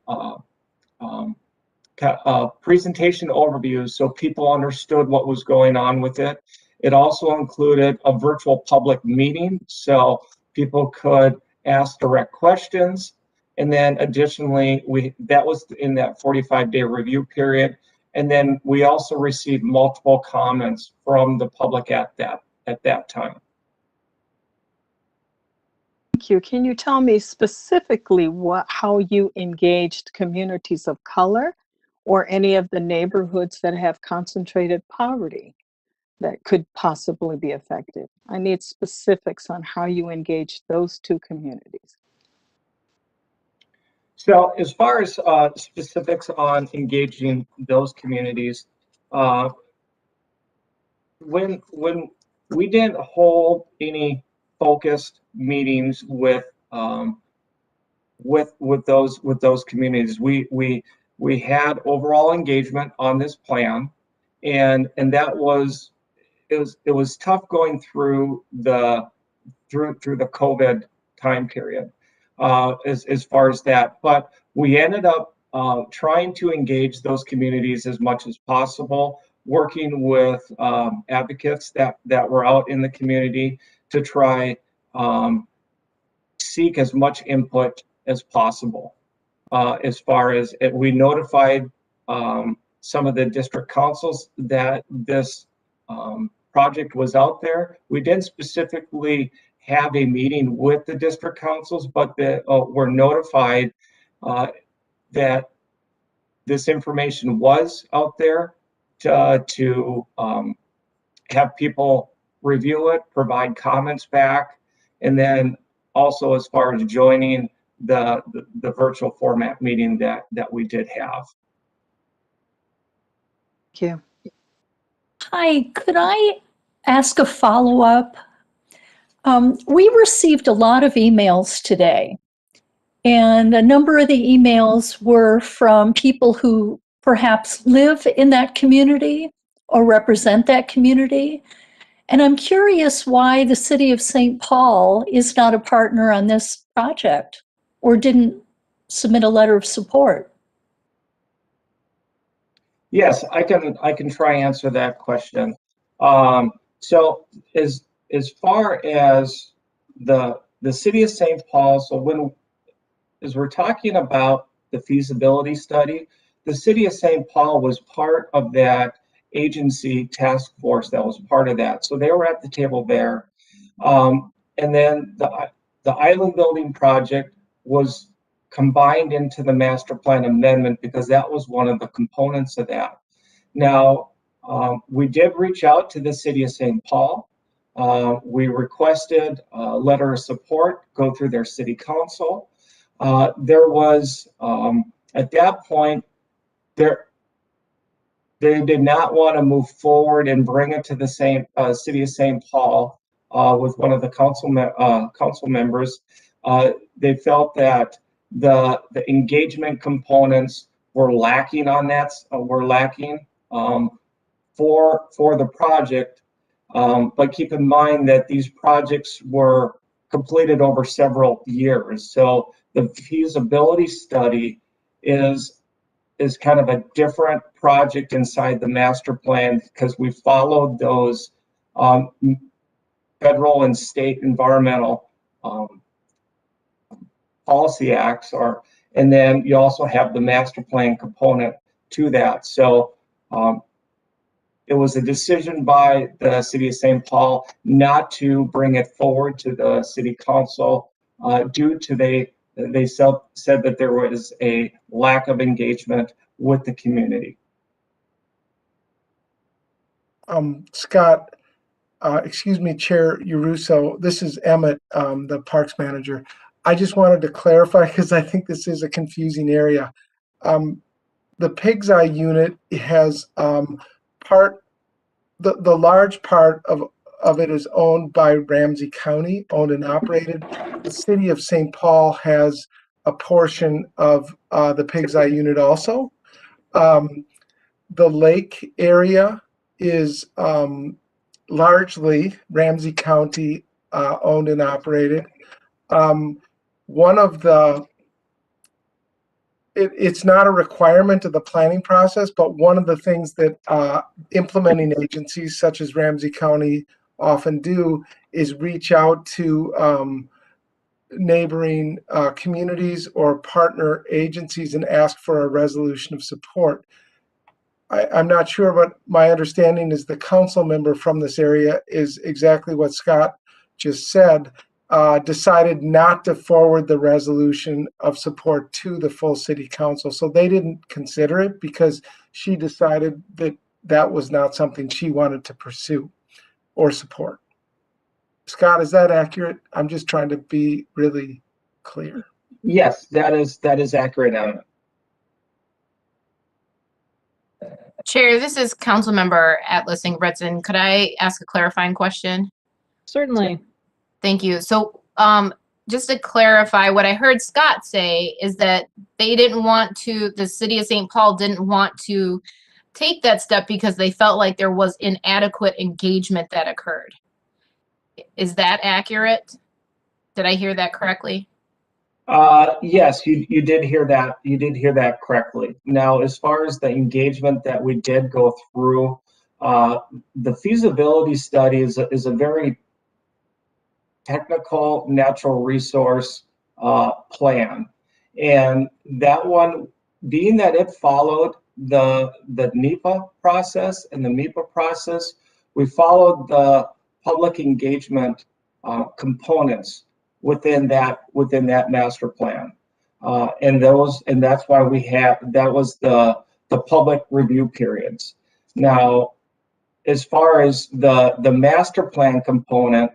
presentation overviews so people understood what was going on with it. It also included a virtual public meeting so people could ask direct questions. And then additionally, that was in that 45-day review period. And then we also received multiple comments from the public at that time. Thank you. Can you tell me specifically how you engaged communities of color or any of the neighborhoods that have concentrated poverty that could possibly be affected? I need specifics on how you engaged those 2 communities. So as far as specifics on engaging those communities, when we didn't hold any focused meetings with those communities, we had overall engagement on this plan, and that was it was tough going through the COVID time period as far as that, but we ended up trying to engage those communities as much as possible, working with advocates that were out in the community to try seek as much input as possible. As far as we notified some of the district councils that this project was out there. We didn't specifically have a meeting with the district councils, but were notified that this information was out there to have people review it, provide comments back, and then also as far as joining the virtual format meeting that we did have. Thank you. Hi, could I ask a follow-up? We received a lot of emails today, and a number of the emails were from people who perhaps live in that community or represent that community. And I'm curious why the city of St. Paul is not a partner on this project or didn't submit a letter of support. Yes, I can try and answer that question. So as far as the city of St. Paul, so as we're talking about the feasibility study, the city of St. Paul was part of that agency task force that was part of that. So they were at the table there. and then the island building project was combined into the master plan amendment because that was one of the components of that. Now, we did reach out to the city of St. Paul. We requested a letter of support go through their city council. There was, at that point, they did not want to move forward and bring it to the city of St. Paul with one of the council members. They felt that the engagement components were lacking on that, for the project. But keep in mind that these projects were completed over several years. So the feasibility study is kind of a different project inside the master plan because we followed those federal and state environmental policy acts, and then you also have the master plan component to that. So it was a decision by the city of St. Paul not to bring it forward to the city council due to they said that there was a lack of engagement with the community. Scott, excuse me, Chair Uruso, this is Emmett, the Parks Manager. I just wanted to clarify because I think this is a confusing area. The Pig's Eye unit has the large part of it is owned by Ramsey County, owned and operated. The city of St. Paul has a portion of the Pig's Eye unit also. The lake area is largely Ramsey County owned and operated. One of it's not a requirement of the planning process, but one of the things that implementing agencies such as Ramsey County often do is reach out to neighboring communities or partner agencies and ask for a resolution of support. I'm not sure, but my understanding is the council member from this area is exactly what Scott just said, decided not to forward the resolution of support to the full city council. So they didn't consider it because she decided that that was not something she wanted to pursue or support. Scott, is that accurate? I'm just trying to be really clear. Yes, that is accurate, Emmett. Chair, this is Councilmember Atlas Ingebretson. Could I ask a clarifying question? Certainly. Thank you. So just to clarify, what I heard Scott say is that they didn't want to, the city of St. Paul didn't want to take that step because they felt like there was inadequate engagement that occurred. Is that accurate? Did I hear that correctly? Yes, you did hear that. You did hear that correctly. Now, as far as the engagement that we did go through, the feasibility study is a very technical natural resource plan, and that one, being that it followed the NEPA process and the MEPA process, we followed the public engagement components within that master plan, and that's why that was the public review periods. Now, as far as the master plan component,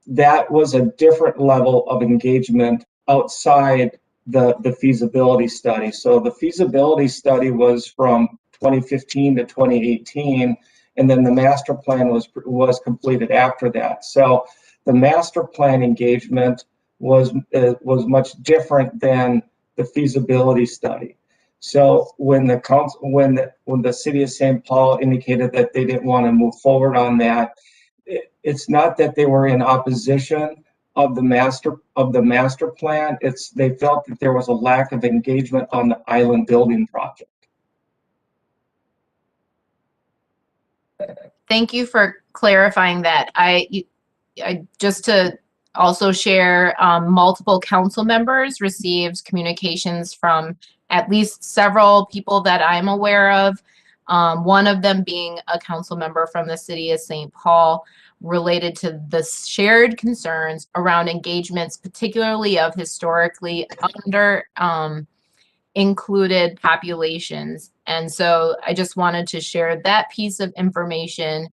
that was a different level of engagement outside the feasibility study. So the feasibility study was from 2015 to 2018, and then the master plan was completed after that. So the master plan engagement was much different than the feasibility study. So when the city of St. Paul indicated that they didn't want to move forward on that, it's not that they were in opposition of the master plan. They felt that there was a lack of engagement on the island building project. Thank you for clarifying that. I just to also share, multiple council members received communications from at least several people that I'm aware of. One of them being a council member from the city of St. Paul, related to the shared concerns around engagements, particularly of historically under included populations. And so I just wanted to share that piece of information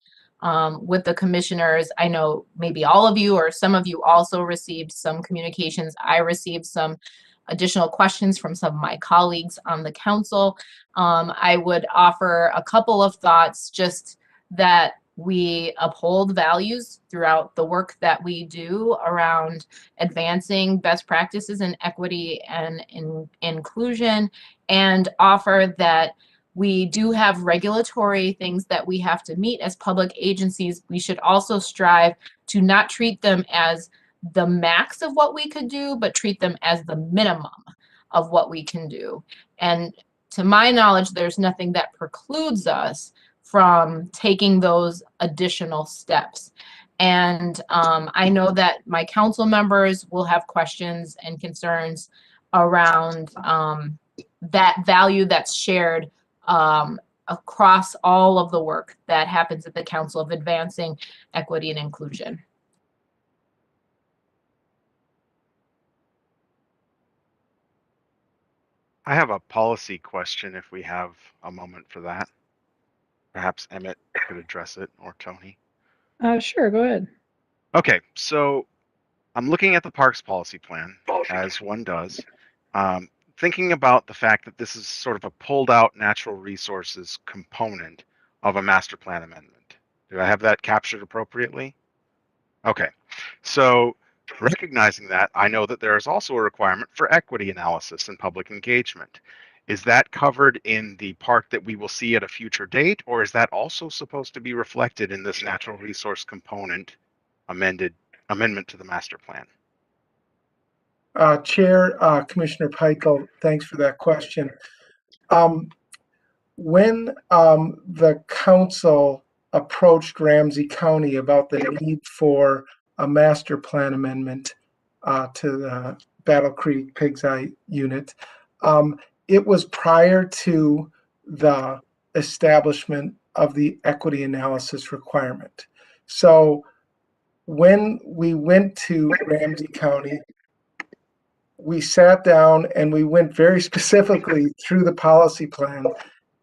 with the commissioners. I know maybe all of you or some of you also received some communications. I received some additional questions from some of my colleagues on the council. I would offer a couple of thoughts, just that we uphold values throughout the work that we do around advancing best practices in equity and inclusion, and offer that we do have regulatory things that we have to meet as public agencies. We should also strive to not treat them as the max of what we could do, but treat them as the minimum of what we can do. And to my knowledge, there's nothing that precludes us from taking those additional steps. And I know that my council members will have questions and concerns around that value that's shared across all of the work that happens at the Council of Advancing Equity and Inclusion. I have a policy question if we have a moment for that. Perhaps Emmett could address it, or Tony. Sure, go ahead. Okay, so I'm looking at the parks policy plan, as one does, thinking about the fact that this is sort of a pulled out natural resources component of a master plan amendment. Do I have that captured appropriately? Okay, so recognizing that, I know that there is also a requirement for equity analysis and public engagement. Is that covered in the park that we will see at a future date, or is that also supposed to be reflected in this natural resource component amendment to the master plan? Chair, Commissioner Peichel, thanks for that question. When the council approached Ramsey County about the need for a master plan amendment to the Battle Creek Pig's Eye unit, it was prior to the establishment of the equity analysis requirement. So when we went to Ramsey County, we sat down and we went very specifically through the policy plan,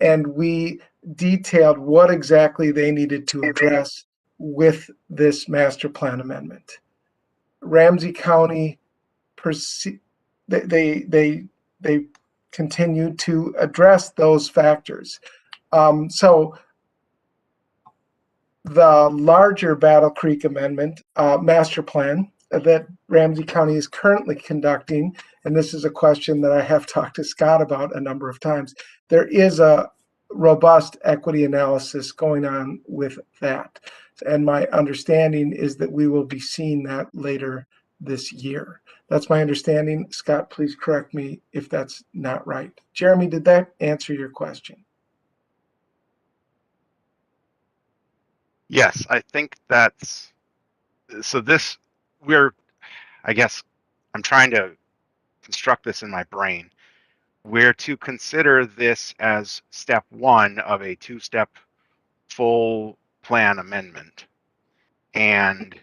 and we detailed what exactly they needed to address with this master plan amendment. Ramsey County, they continued to address those factors. So the larger Battle Creek Amendment master plan that Ramsey County is currently conducting, and this is a question that I have talked to Scott about a number of times, there is a robust equity analysis going on with that. And my understanding is that we will be seeing that later this year. That's my understanding. Scott, please correct me if that's not right. Jeremy, did that answer your question? Yes, I think that's, so this, I guess I'm trying to construct this in my brain. We're to consider this as step one of a two-step full plan amendment. And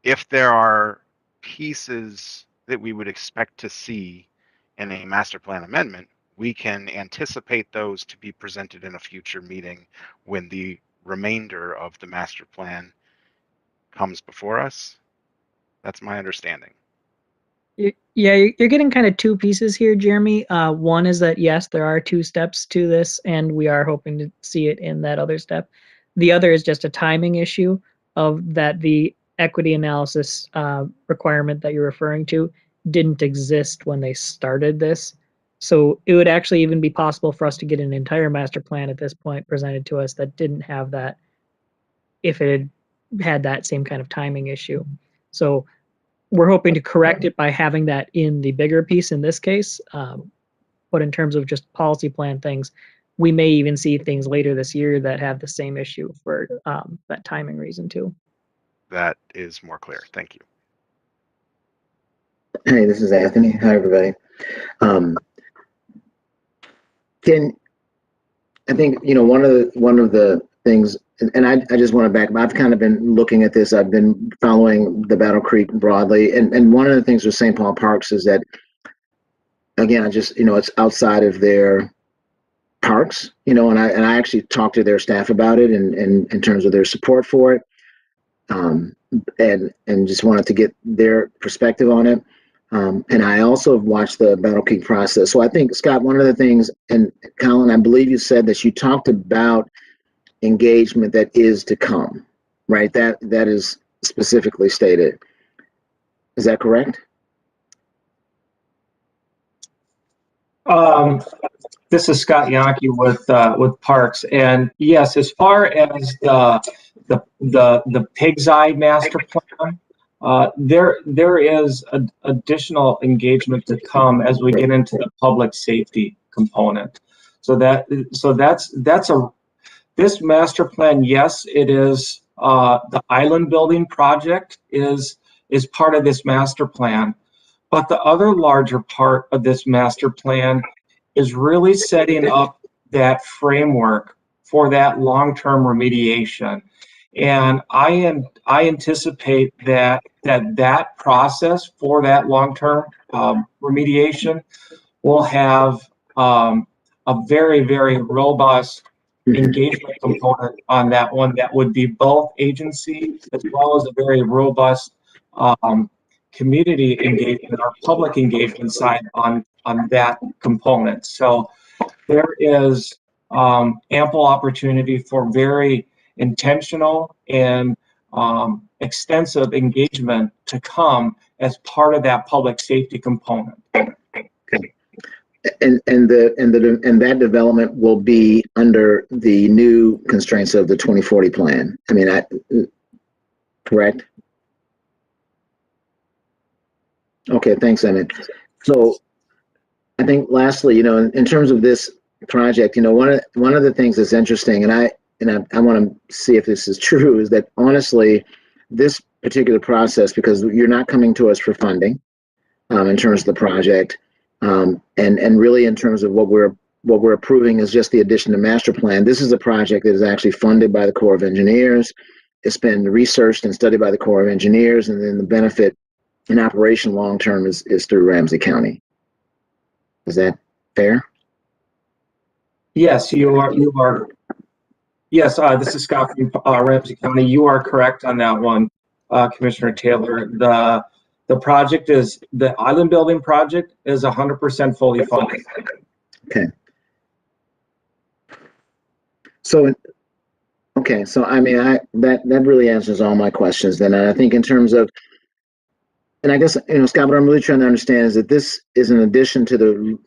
if there are pieces that we would expect to see in a master plan amendment, we can anticipate those to be presented in a future meeting when the remainder of the master plan comes before us. That's my understanding. Yeah, you're getting kind of two pieces here, Jeremy. One is that, yes, there are two steps to this, and we are hoping to see it in that other step. The other is just a timing issue of that the equity analysis requirement that you're referring to didn't exist when they started this. So it would actually even be possible for us to get an entire master plan at this point presented to us that didn't have that, if it had that same kind of timing issue. So we're hoping to correct it by having that in the bigger piece in this case. But in terms of just policy plan things, we may even see things later this year that have the same issue for that timing reason too. That is more clear. Thank you. Hey, this is Anthony. Hi, everybody. I think, one of the things and I just want to back up. I've kind of been looking at this. I've been following the Battle Creek broadly. And one of the things with St. Paul Parks is that, again, it's outside of their parks, and I actually talked to their staff about it and in terms of their support for it. And just wanted to get their perspective on it. And I also have watched the Battle Creek process. So I think, Scott, one of the things, and Colin, I believe you said that you talked about engagement that is to come, right? That is specifically stated. Is that correct? This is Scott Yankee with Parks, and yes, as far as the Pig's Eye master plan, there is additional engagement to come as we get into the public safety component. This master plan. Yes, it is. The island building project is part of this master plan, but the other larger part of this master plan is really setting up that framework for that long-term remediation. And I anticipate that process for that long-term remediation will have a very, very robust engagement component on that one that would be both agency as well as a very robust community engagement or public engagement side on that component. So there is ample opportunity for very intentional and extensive engagement to come as part of that public safety component. And that development will be under the new constraints of the 2040 plan. I mean, correct? Okay, thanks, Emmett. So I think lastly, in terms of this project, one of the things that's interesting, and I want to see if this is true, is that honestly, this particular process, because you're not coming to us for funding in terms of the project, and really in terms of what we're approving is just the addition to master plan. This is a project that is actually funded by the Corps of Engineers. It's been researched and studied by the Corps of Engineers, and then the benefit in operation long term is through Ramsey County. Is that fair? Yes, you are. Yes, this is Scott from Ramsey County. You are correct on that one, Commissioner Taylor. The project is, the island building project is 100% fully funded. Okay. So, I mean, that really answers all my questions then. And I think in terms of, and I guess, Scott, what I'm really trying to understand is that this is an addition to the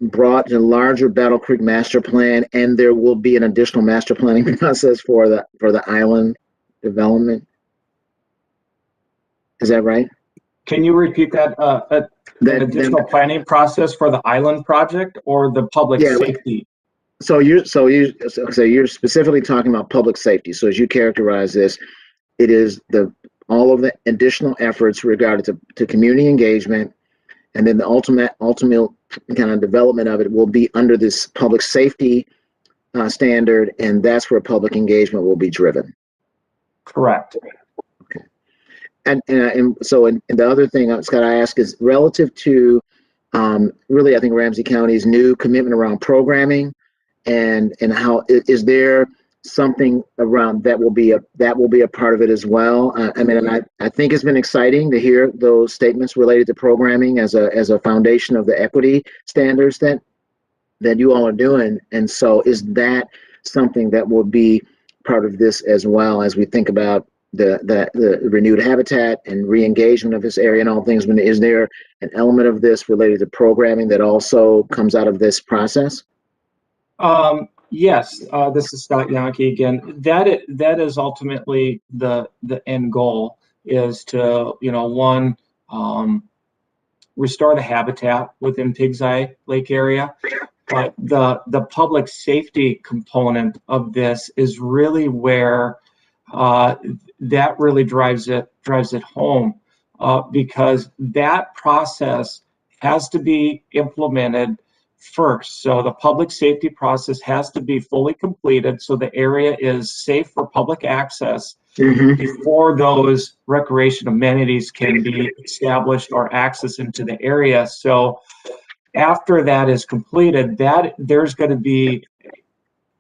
larger Battle Creek master plan, and there will be an additional master planning process for the island development. Is that right? Can you repeat that? An additional planning process for the island project or the public safety? So you're specifically talking about public safety. So as you characterize this, it is all of the additional efforts regarding to community engagement, and then the ultimate kind of development of it will be under this public safety standard, and that's where public engagement will be driven. Correct. Okay. And the other thing, Scott, I ask is relative to really, I think Ramsey County's new commitment around programming, and how is there something around that will be a part of it as well. I mean, I think it's been exciting to hear those statements related to programming as a foundation of the equity standards that you all are doing. And so is that something that will be part of this as well as we think about the renewed habitat and re-engagement of this area and all things? Is there an element of this related to programming that also comes out of this process? Yes, this is Scott Yankee again. That is ultimately the end goal, is to restore the habitat within Pig's Eye Lake area. But the public safety component of this is really where that really drives it home, because that process has to be implemented first. So the public safety process has to be fully completed so the area is safe for public access before those recreation amenities can be established or access into the area. So after that is completed, that there's going to be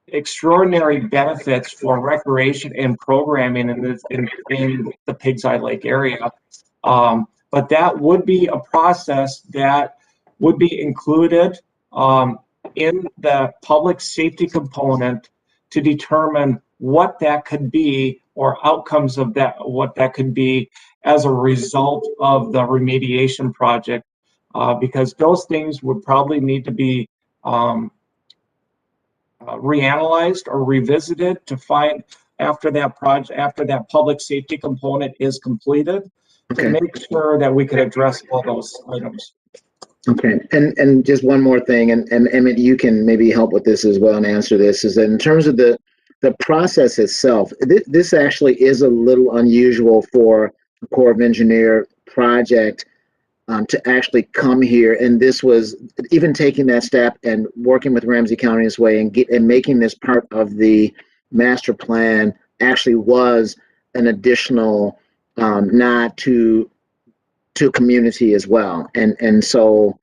extraordinary benefits for recreation and programming in the Pig's Eye Lake area. But that would be a process that would be included in the public safety component to determine what that could be or outcomes of that, what that could be as a result of the remediation project, because those things would probably need to be reanalyzed or revisited to find after that project, after that public safety component is completed, to make sure that we could address all those items. Okay, and just one more thing, and Emmett, you can maybe help with this as well and answer this, is that in terms of the process itself, this actually is a little unusual for a Corps of Engineer project to actually come here, and this was even taking that step and working with Ramsey County this way and making this part of the master plan actually was an additional nod to community as well, and so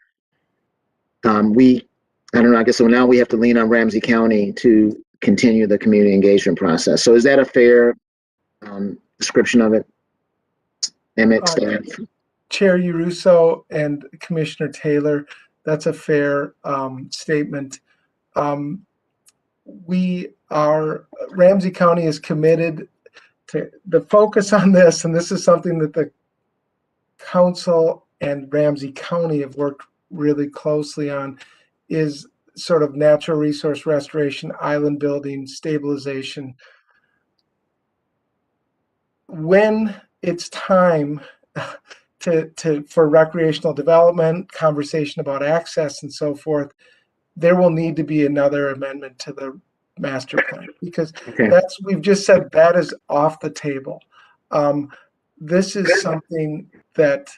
I don't know, I guess so now we have to lean on Ramsey County to continue the community engagement process. So is that a fair description of it, Emmett, staff? Chair Uruso and Commissioner Taylor, that's a fair statement. Ramsey County is committed to the focus on this, and this is something that the council and Ramsey County have worked really closely on, is sort of natural resource restoration, island building, stabilization. When it's time for recreational development, conversation about access and so forth, there will need to be another amendment to the master plan, because we've just said that is off the table. This is something that,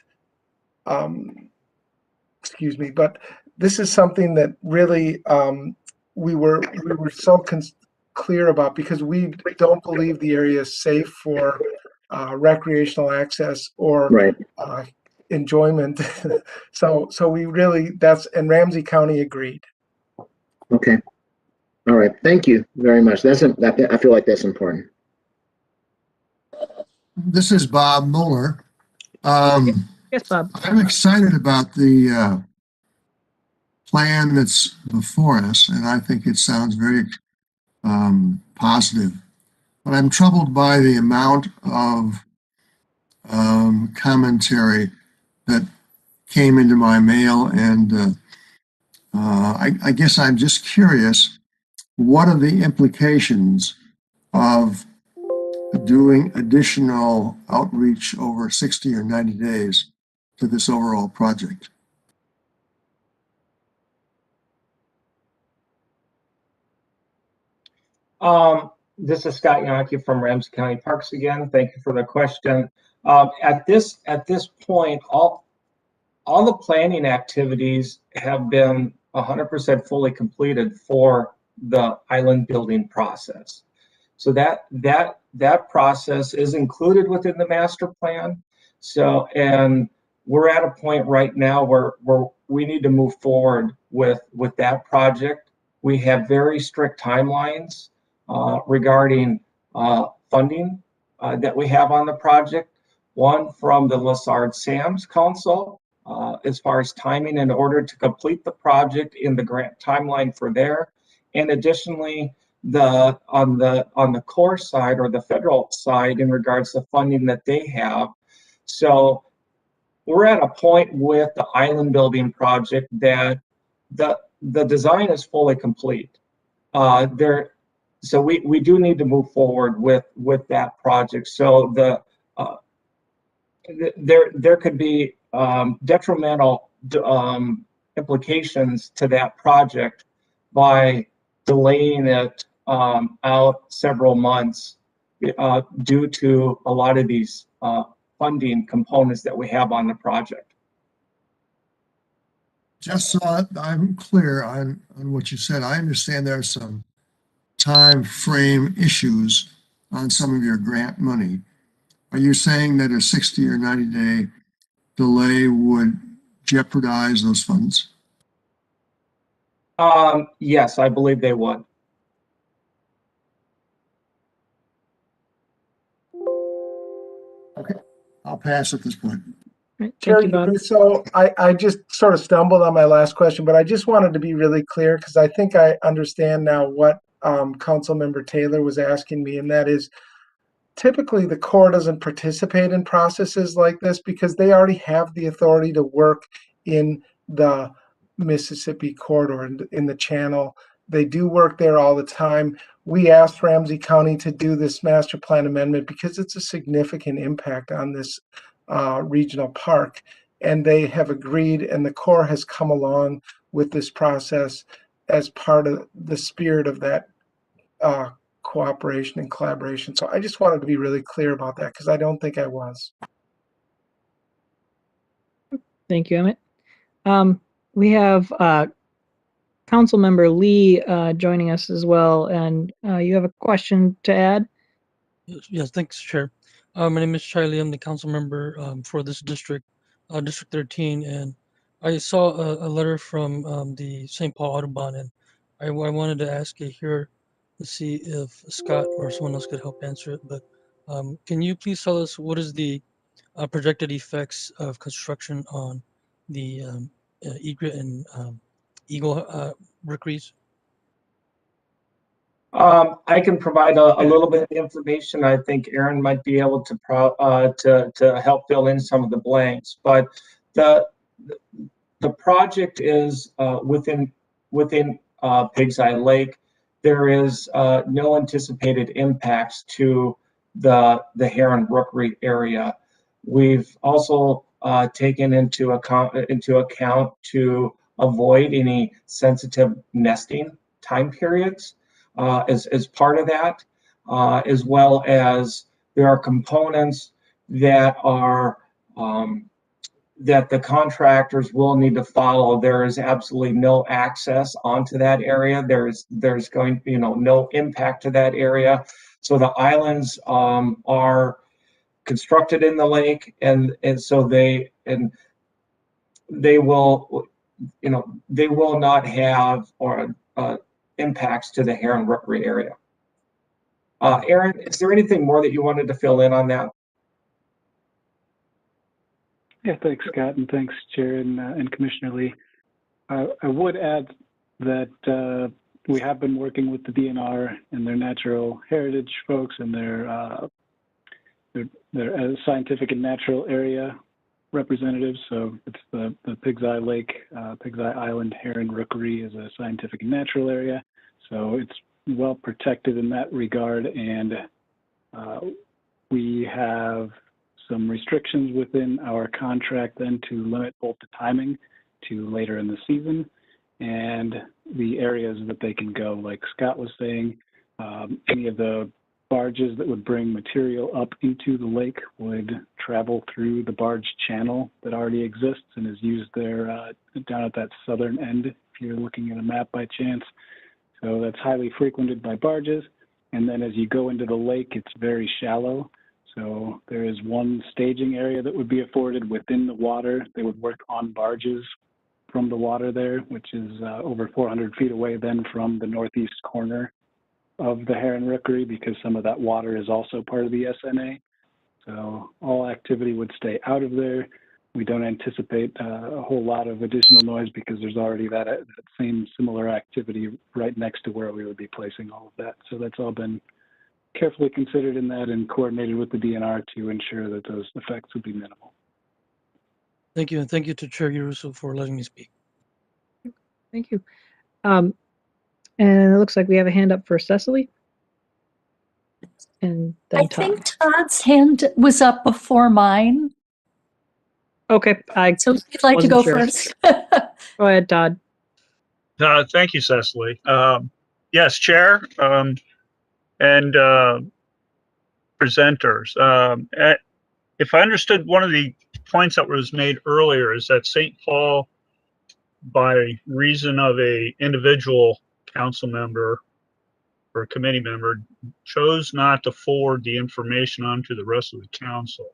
excuse me, but this is something that really we were so clear about, because we don't believe the area is safe for recreational access or enjoyment. So we really, and Ramsey County agreed. Okay. All right. Thank you very much. I feel like that's important. This is Bob Mueller. Yes, Bob. I'm excited about the plan that's before us, and I think it sounds very positive. But I'm troubled by the amount of commentary that came into my mail, and I guess I'm just curious, what are the implications of doing additional outreach over 60 or 90 days to this overall project? This is Scott Yonke from Ramsey County Parks again. Thank you for the question. At this point, all the planning activities have been 100% fully completed for the island building process. So that process is included within the master plan. So, and we're at a point right now where we need to move forward with that project. We have very strict timelines regarding funding that we have on the project. One from the Lessard Sam's Council, as far as timing in order to complete the project in the grant timeline for there. And additionally, on the core side or the federal side in regards to funding that they have. So we're at a point with the island building project that the design is fully complete. So we do need to move forward with that project. So there could be detrimental implications to that project by delaying it out several months due to a lot of these funding components that we have on the project. Just so I'm clear on what you said, I understand there are some time frame issues on some of your grant money. Are you saying that a 60 or 90-day delay would jeopardize those funds? Yes, I believe they would. Okay, I'll pass at this point. Right, Chair thank you, Bob. So I just sort of stumbled on my last question, but I just wanted to be really clear because I think I understand now what Councilmember Taylor was asking me, and that is typically the Corps doesn't participate in processes like this because they already have the authority to work in the Mississippi corridor in the channel. They do work there all the time. We asked Ramsey County to do this master plan amendment because it's a significant impact on this regional park, and they have agreed, and the Corps has come along with this process as part of the spirit of that cooperation and collaboration. So I just wanted to be really clear about that because I don't think I was. Thank you, Emmett. We have Council Member Lee joining us as well, and you have a question to add? Yes, thanks, Chair. My name is Charlie. I'm the council member for this district, District 13, and I saw a letter from the St. Paul Audubon, and I wanted to ask you here to see if Scott or someone else could help answer it. But can you please tell us what is the projected effects of construction on the egret and eagle rookeries? I can provide a little bit of information. I think Aaron might be able to help fill in some of the blanks. But the project is within Pig's Eye Lake. There is no anticipated impacts to the heron rookery area. We've also taken into account to avoid any sensitive nesting time periods. As part of that, as well as there are components that are that the contractors will need to follow. There is absolutely no access onto that area. There's going to be no impact to that area. So the islands are constructed in the lake, and so they will they will not have impacts to the heron rookery area. Aaron, is there anything more that you wanted to fill in on that? Yeah, thanks, Scott, and thanks, Chair and Commissioner Lee. I would add that we have been working with the DNR and their natural heritage folks and their scientific and natural area representatives. So it's the Pig's Eye Lake, Pig's Eye Island Heron Rookery is a scientific and natural area. So it's well protected in that regard, and we have some restrictions within our contract then to limit both the timing to later in the season and the areas that they can go. Like Scott was saying, any of the barges that would bring material up into the lake would travel through the barge channel that already exists and is used there down at that southern end, if you're looking at a map by chance. So that's highly frequented by barges. And then as you go into the lake, it's very shallow. So there is one staging area that would be afforded within the water. They would work on barges from the water there, which is over 400 feet away then from the northeast corner of the heron rookery, because some of that water is also part of the SNA. So all activity would stay out of there. We don't anticipate a whole lot of additional noise because there's already that same similar activity right next to where we would be placing all of that. So that's all been carefully considered in that and coordinated with the DNR to ensure that those effects would be minimal. Thank you, and thank you to Chair Uruso for letting me speak. Thank you. And it looks like we have a hand up for Cecily. And then I Todd. think Todd's hand was up before mine. Okay, So if you'd like to wasn't go sure. first. Go ahead, Todd. Thank you, Cecily. Yes, Chair and presenters. If I understood one of the points that was made earlier is that St. Paul by reason of a individual council member or committee member chose not to forward the information on to the rest of the council.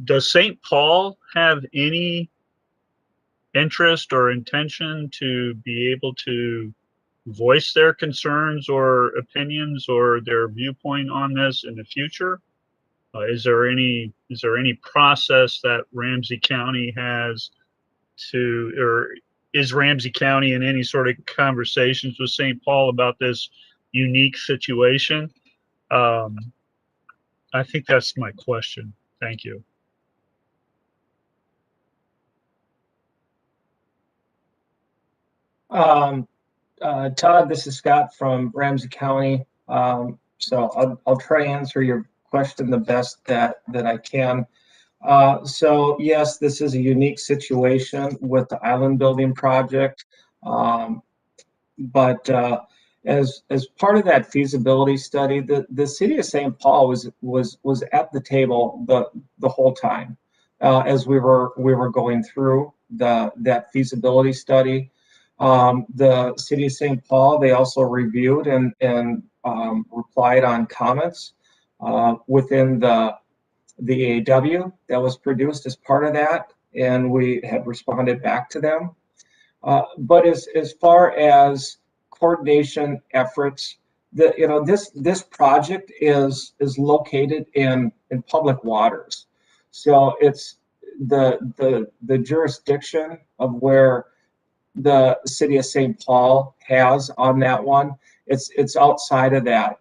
Does St. Paul have any interest or intention to be able to voice their concerns or opinions or their viewpoint on this in the future? Is there any process that Ramsey County has to, or is Ramsey County in any sort of conversations with St. Paul about this unique situation? I think that's my question. Thank you. Todd, this is Scott from Ramsey County. So I'll try to answer your question the best that I can. So yes, this is a unique situation with the island building project. But as part of that feasibility study, the city of St. Paul was at the table the whole time as we were going through that feasibility study. The city of St. Paul, they also reviewed and replied on comments within the AAW that was produced as part of that, and we had responded back to them. But as far as coordination efforts, this project is located in public waters, so it's the jurisdiction of where the city of St. Paul has on that one. It's outside of that,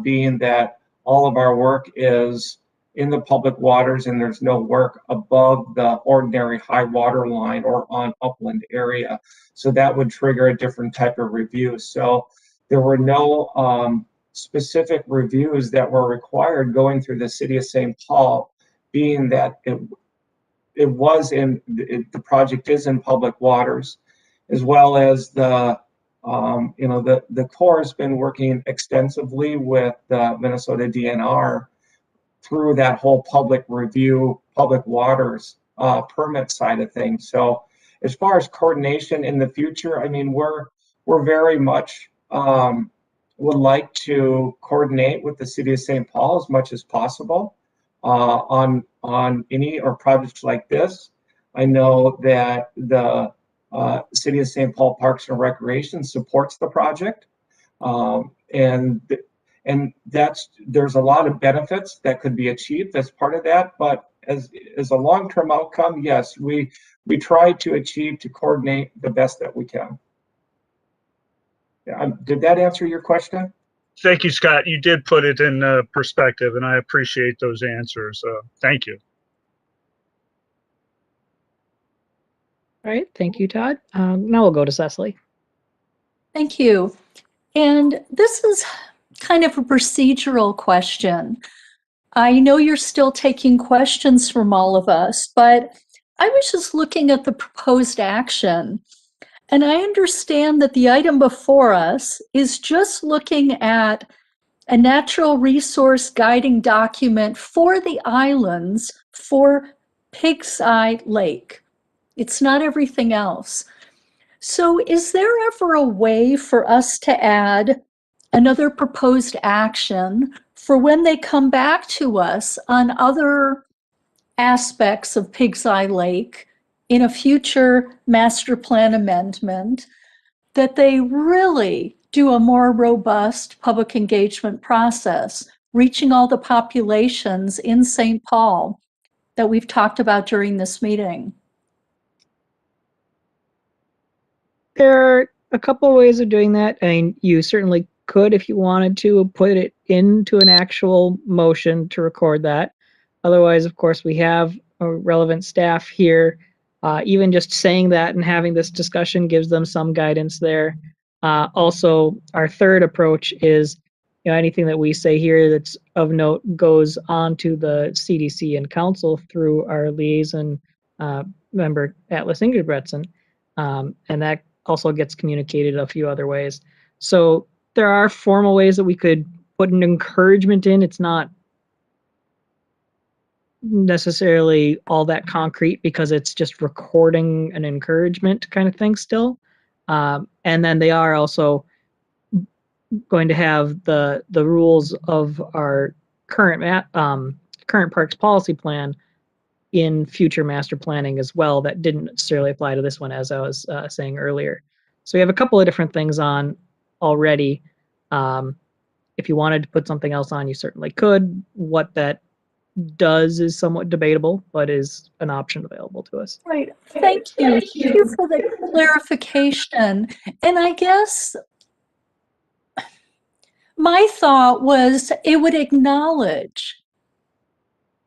being that all of our work is in the public waters and there's no work above the ordinary high water line or on upland area. So that would trigger a different type of review. So there were no specific reviews that were required going through the city of St. Paul, being that the project is in public waters, as well as the Corps has been working extensively with the Minnesota DNR through that whole public review, public waters permit side of things. So as far as coordination in the future, I mean, we're very much would like to coordinate with the city of St. Paul as much as possible on any or projects like this. I know that the city of St. Paul Parks and Recreation supports the project, and there's a lot of benefits that could be achieved as part of that. But as a long-term outcome, yes, we try to coordinate the best that we can. Did that answer your question? Thank you, Scott. You did put it in perspective, and I appreciate those answers. Thank you. All right, thank you, Todd. Now we'll go to Cecily. Thank you. And this is kind of a procedural question. I know you're still taking questions from all of us, but I was just looking at the proposed action, and I understand that the item before us is just looking at a natural resource guiding document for the islands for Pig's Eye Lake. It's not everything else. So is there ever a way for us to add another proposed action for when they come back to us on other aspects of Pig's Eye Lake in a future master plan amendment, that they really do a more robust public engagement process, reaching all the populations in St. Paul that we've talked about during this meeting? There are a couple of ways of doing that. I mean, you certainly could, if you wanted to, put it into an actual motion to record that. Otherwise, of course, we have relevant staff here. Even just saying that and having this discussion gives them some guidance there. Also, our third approach is, anything that we say here that's of note goes on to the CDC and council through our liaison member, Atlas Ingebretson, and that also gets communicated a few other ways. So there are formal ways that we could put an encouragement in. It's not necessarily all that concrete because it's just recording an encouragement kind of thing still. And then they are also going to have the rules of our current current parks policy plan in future master planning as well that didn't necessarily apply to this one, as I was saying earlier. So we have a couple of different things on already. If you wanted to put something else on, you certainly could. What that does is somewhat debatable, but is an option available to us. Right. Thank you. Thank you for the clarification. And I guess my thought was it would acknowledge,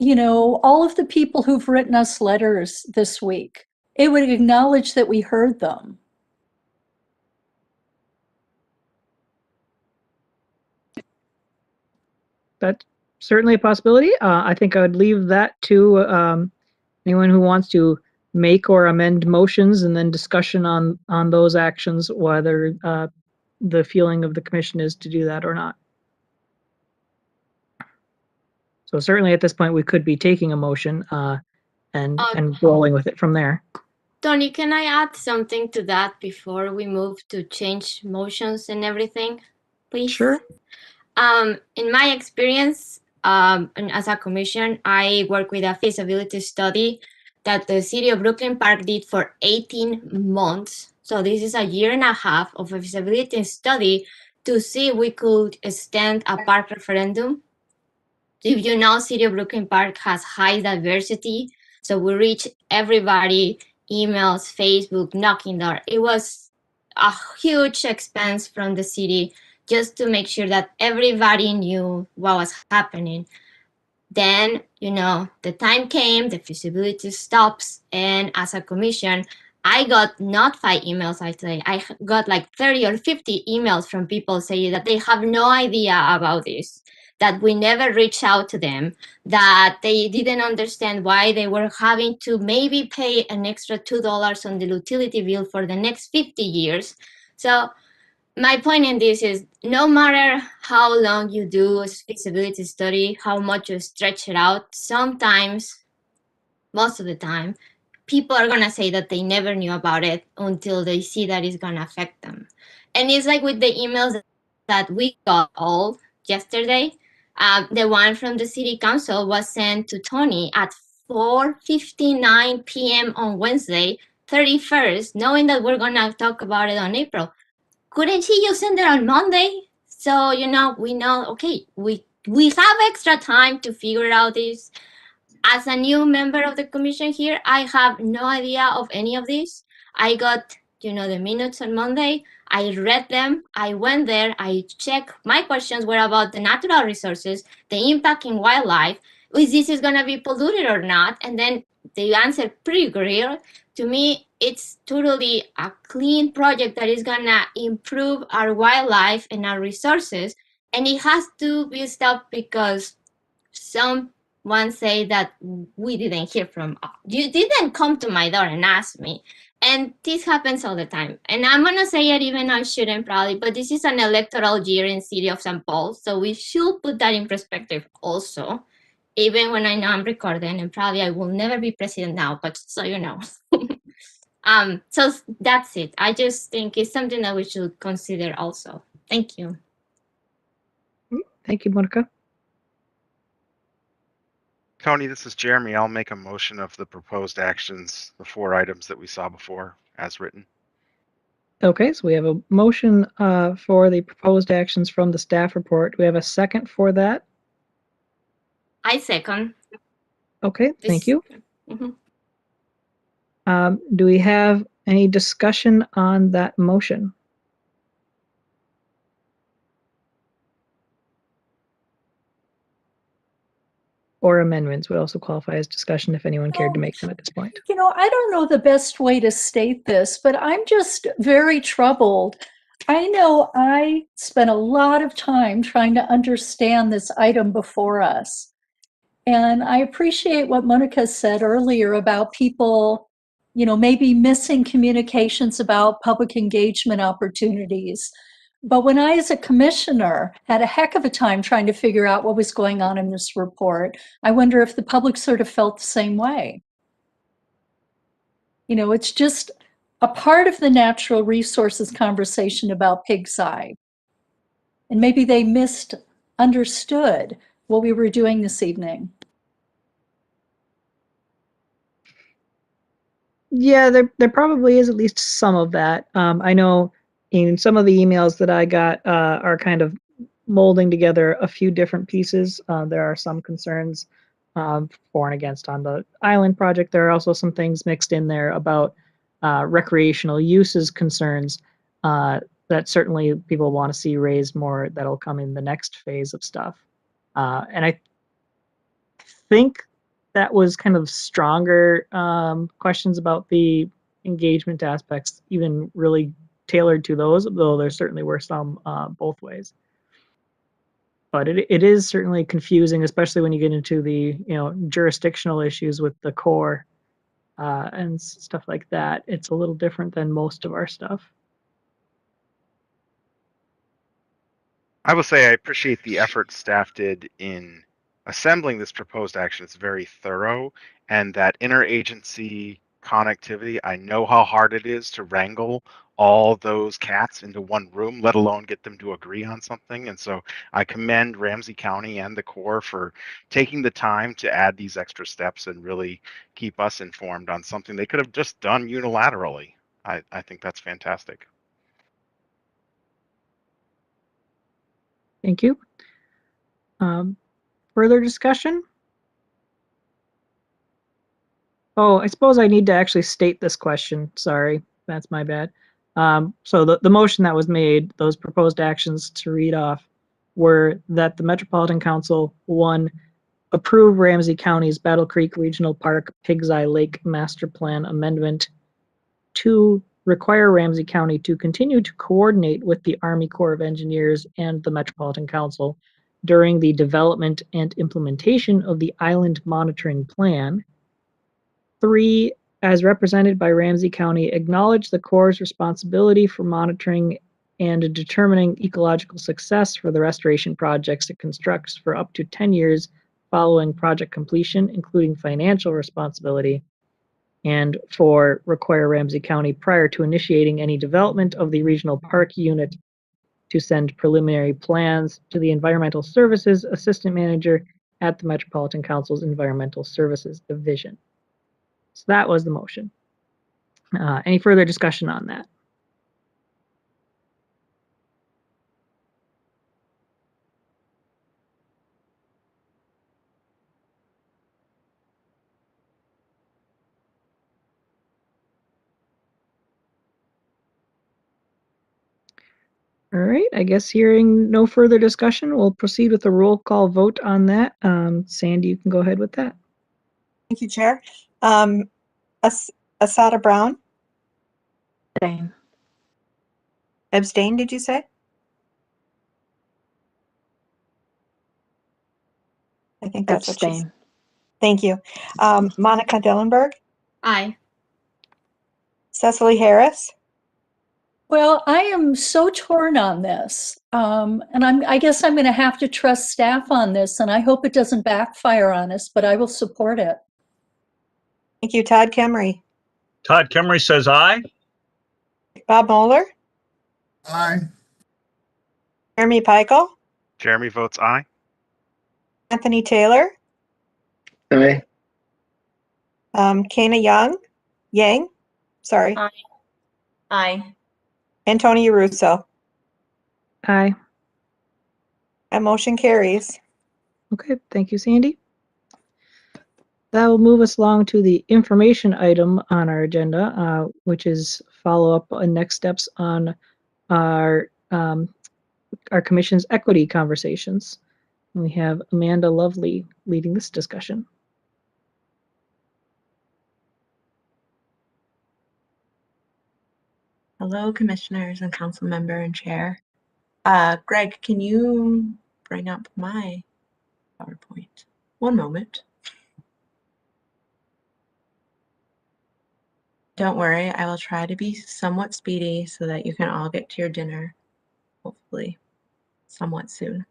all of the people who've written us letters this week. It would acknowledge that we heard them. That's certainly a possibility. I think I would leave that to anyone who wants to make or amend motions and then discussion on those actions, whether the feeling of the commission is to do that or not. So certainly at this point, we could be taking a motion and rolling with it from there. Tony, can I add something to that before we move to change motions and everything, please? Sure. In my experience, and as a commission, I work with a feasibility study that the city of Brooklyn Park did for 18 months. So this is a year and a half of a feasibility study to see if we could extend a park referendum. If you know, city of Brooklyn Park has high diversity, so we reach everybody, emails, Facebook, knocking door. It was a huge expense from the city just to make sure that everybody knew what was happening. Then, the time came, the feasibility stops, and as a commission, I got not 5 emails, I got like 30 or 50 emails from people saying that they have no idea about this, that we never reached out to them, that they didn't understand why they were having to maybe pay an extra $2 on the utility bill for the next 50 years. So my point in this is no matter how long you do a feasibility study, how much you stretch it out, sometimes, most of the time, people are going to say that they never knew about it until they see that it's going to affect them. And it's like with the emails that we got all yesterday. The one from the city council was sent to Tony at 4:59 p.m. on Wednesday, 31st, knowing that we're going to talk about it on April. Couldn't he just send it on Monday? So, we know, okay, we have extra time to figure out this. As a new member of the commission here, I have no idea of any of this. I got, the minutes on Monday. I read them. I went there. I checked. My questions were about the natural resources, the impact in wildlife, if this is going to be polluted or not. And then the answer pretty clear. To me, it's totally a clean project that is going to improve our wildlife and our resources. And it has to be stopped because someone say that we didn't hear from, you didn't come to my door and ask me. And this happens all the time. And I'm going to say it even though I shouldn't probably, but this is an electoral year in city of St. Paul. So we should put that in perspective also, even when I know I'm recording and probably I will never be president now, but so you know. So that's it. I just think it's something that we should consider also. Thank you. Thank you, Monica. Tony, this is Jeremy. I'll make a motion of the proposed actions, the 4 items that we saw before, as written. Okay, so we have a motion for the proposed actions from the staff report. Do we have a second for that? I second. Okay, thank you. Mhm. Do we have any discussion on that motion? Or amendments would also qualify as discussion if anyone cared to make them at this point. I don't know the best way to state this, but I'm just very troubled. I know I spent a lot of time trying to understand this item before us. And I appreciate what Monica said earlier about people, maybe missing communications about public engagement opportunities. But when I, as a commissioner, had a heck of a time trying to figure out what was going on in this report, I wonder if the public sort of felt the same way. You know, it's just a part of the natural resources conversation about Pig's Eye. And maybe they misunderstood what we were doing this evening. Yeah, there probably is at least some of that. I know in some of the emails that I got are kind of molding together a few different pieces. There are some concerns for and against on the island project. There are also some things mixed in there about recreational uses concerns that certainly people want to see raised more. That'll come in the next phase of stuff. And I think that was kind of stronger questions about the engagement aspects, even really tailored to those, though there certainly were some both ways. But it is certainly confusing, especially when you get into the jurisdictional issues with the core and stuff like that. It's a little different than most of our stuff. I will say I appreciate the effort staff did in assembling this proposed action. It's very thorough, and that interagency connectivity, I know how hard it is to wrangle all those cats into one room, let alone get them to agree on something. And so I commend Ramsey County and the Corps for taking the time to add these extra steps and really keep us informed on something they could have just done unilaterally. I think that's fantastic. Thank you. Further discussion? Oh, I suppose I need to actually state this question. Sorry, that's my bad. So the motion that was made, those proposed actions to read off, were that the Metropolitan Council, 1, approve Ramsey County's Battle Creek Regional Park Pig's Eye Lake Master Plan Amendment. 2, require Ramsey County to continue to coordinate with the Army Corps of Engineers and the Metropolitan Council during the development and implementation of the Island Monitoring Plan. 3, as represented by Ramsey County, acknowledge the Corps' responsibility for monitoring and determining ecological success for the restoration projects it constructs for up to 10 years following project completion, including financial responsibility. And 4, require Ramsey County, prior to initiating any development of the regional park unit, to send preliminary plans to the Environmental Services Assistant Manager at the Metropolitan Council's Environmental Services Division. So that was the motion. Any further discussion on that? All right, I guess hearing no further discussion, we'll proceed with a roll call vote on that. Sandy, you can go ahead with that. Thank you, Chair. Asada Brown? Abstain. Abstain, did you say? I think that's what she said. Abstain. Thank you. Monica Dillenberg? Aye. Cecily Harris? Well, I am so torn on this. And I guess I'm going to have to trust staff on this, and I hope it doesn't backfire on us, but I will support it. Thank you. Todd Kemmery? Todd Kemmery says aye. Bob Moeller? Aye. Jeremy Peichel? Jeremy votes aye. Anthony Taylor? Aye. Kana Yang? Sorry. Aye. Aye. And Tony Russo. Aye. That motion carries. Okay, thank you, Sandy. That will move us along to the information item on our agenda, which is follow-up and next steps on our commission's equity conversations. We have Amanda Lovelee leading this discussion. Hello, commissioners and council member and chair. Greg, can you bring up my PowerPoint? One moment. Don't worry, I will try to be somewhat speedy so that you can all get to your dinner. hopefully somewhat soon.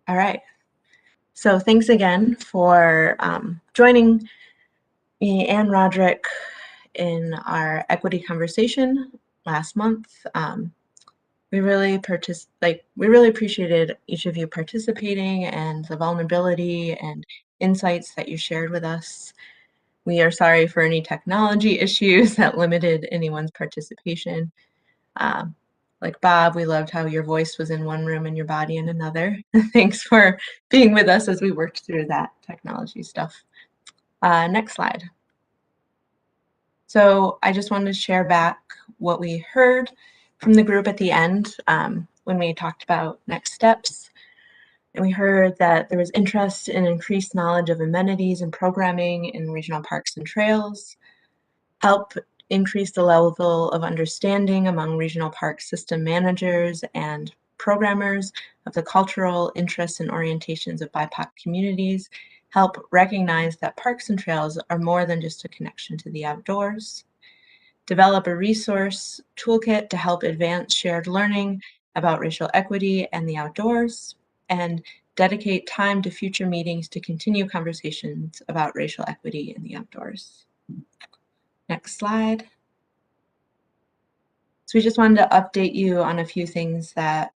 All right. So thanks again for joining me and Roderick in our equity conversation last month. We really appreciated each of you participating and the vulnerability and insights that you shared with us. We are sorry for any technology issues that limited anyone's participation. Like Bob, we loved how your voice was in one room and your body in another. Thanks for being with us as we worked through that technology stuff. Next slide. So I just wanted to share back what we heard from the group at the end when we talked about next steps. And we heard that there was interest in increased knowledge of amenities and programming in regional parks and trails, help increase the level of understanding among regional park system managers and programmers of the cultural interests and orientations of BIPOC communities, help recognize that parks and trails are more than just a connection to the outdoors, develop a resource toolkit to help advance shared learning about racial equity and the outdoors, and dedicate time to future meetings to continue conversations about racial equity in the outdoors. Next slide. So we just wanted to update you on a few things that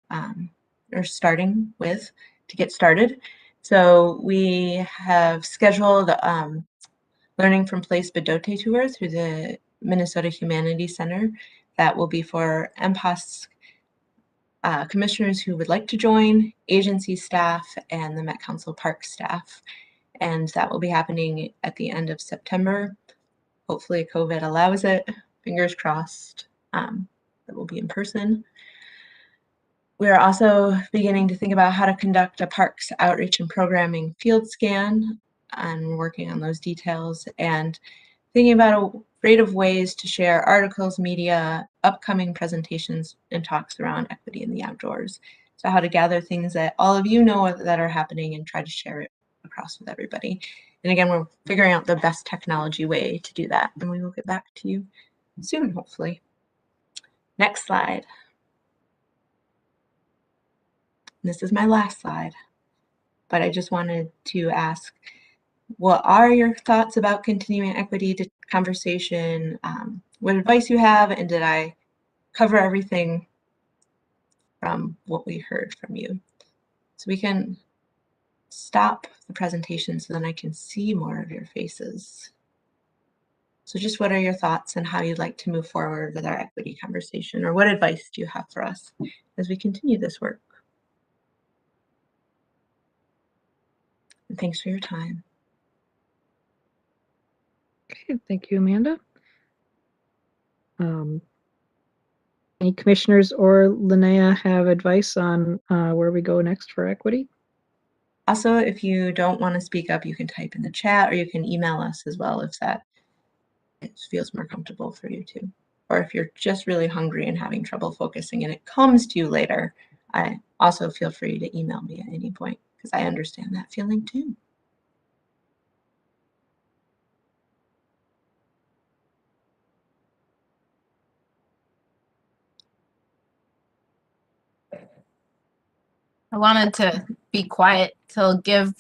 we're starting with to get started. So we have scheduled Learning from Place Bedote tour through the Minnesota Humanities Center. That will be for MPOSC commissioners who would like to join, agency staff, and the Met Council Park staff. And that will be happening at the end of September. Hopefully COVID allows it, fingers crossed, that will be in person. We are also beginning to think about how to conduct a parks outreach and programming field scan, and we're working on those details, and thinking about a creative ways to share articles, media, upcoming presentations, and talks around equity in the outdoors. So how to gather things that all of you know that are happening and try to share it across with everybody. And again, we're figuring out the best technology way to do that, and we will get back to you soon, hopefully. Next slide. This is my last slide, but I just wanted to ask, what are your thoughts about continuing equity conversation? What advice you have, and did I cover everything from what we heard from you? So we can stop the presentation so then I can see more of your faces. So just what are your thoughts and how you'd like to move forward with our equity conversation, or what advice do you have for us as we continue this work? And thanks for your time. Okay, thank you, Amanda. Any commissioners or Linnea have advice on where we go next for equity? Also, if you don't want to speak up, you can type in the chat, or you can email us as well if that feels more comfortable for you too. Or if you're just really hungry and having trouble focusing and it comes to you later, I also feel free to email me at any point, because I understand that feeling too. I wanted to be quiet to give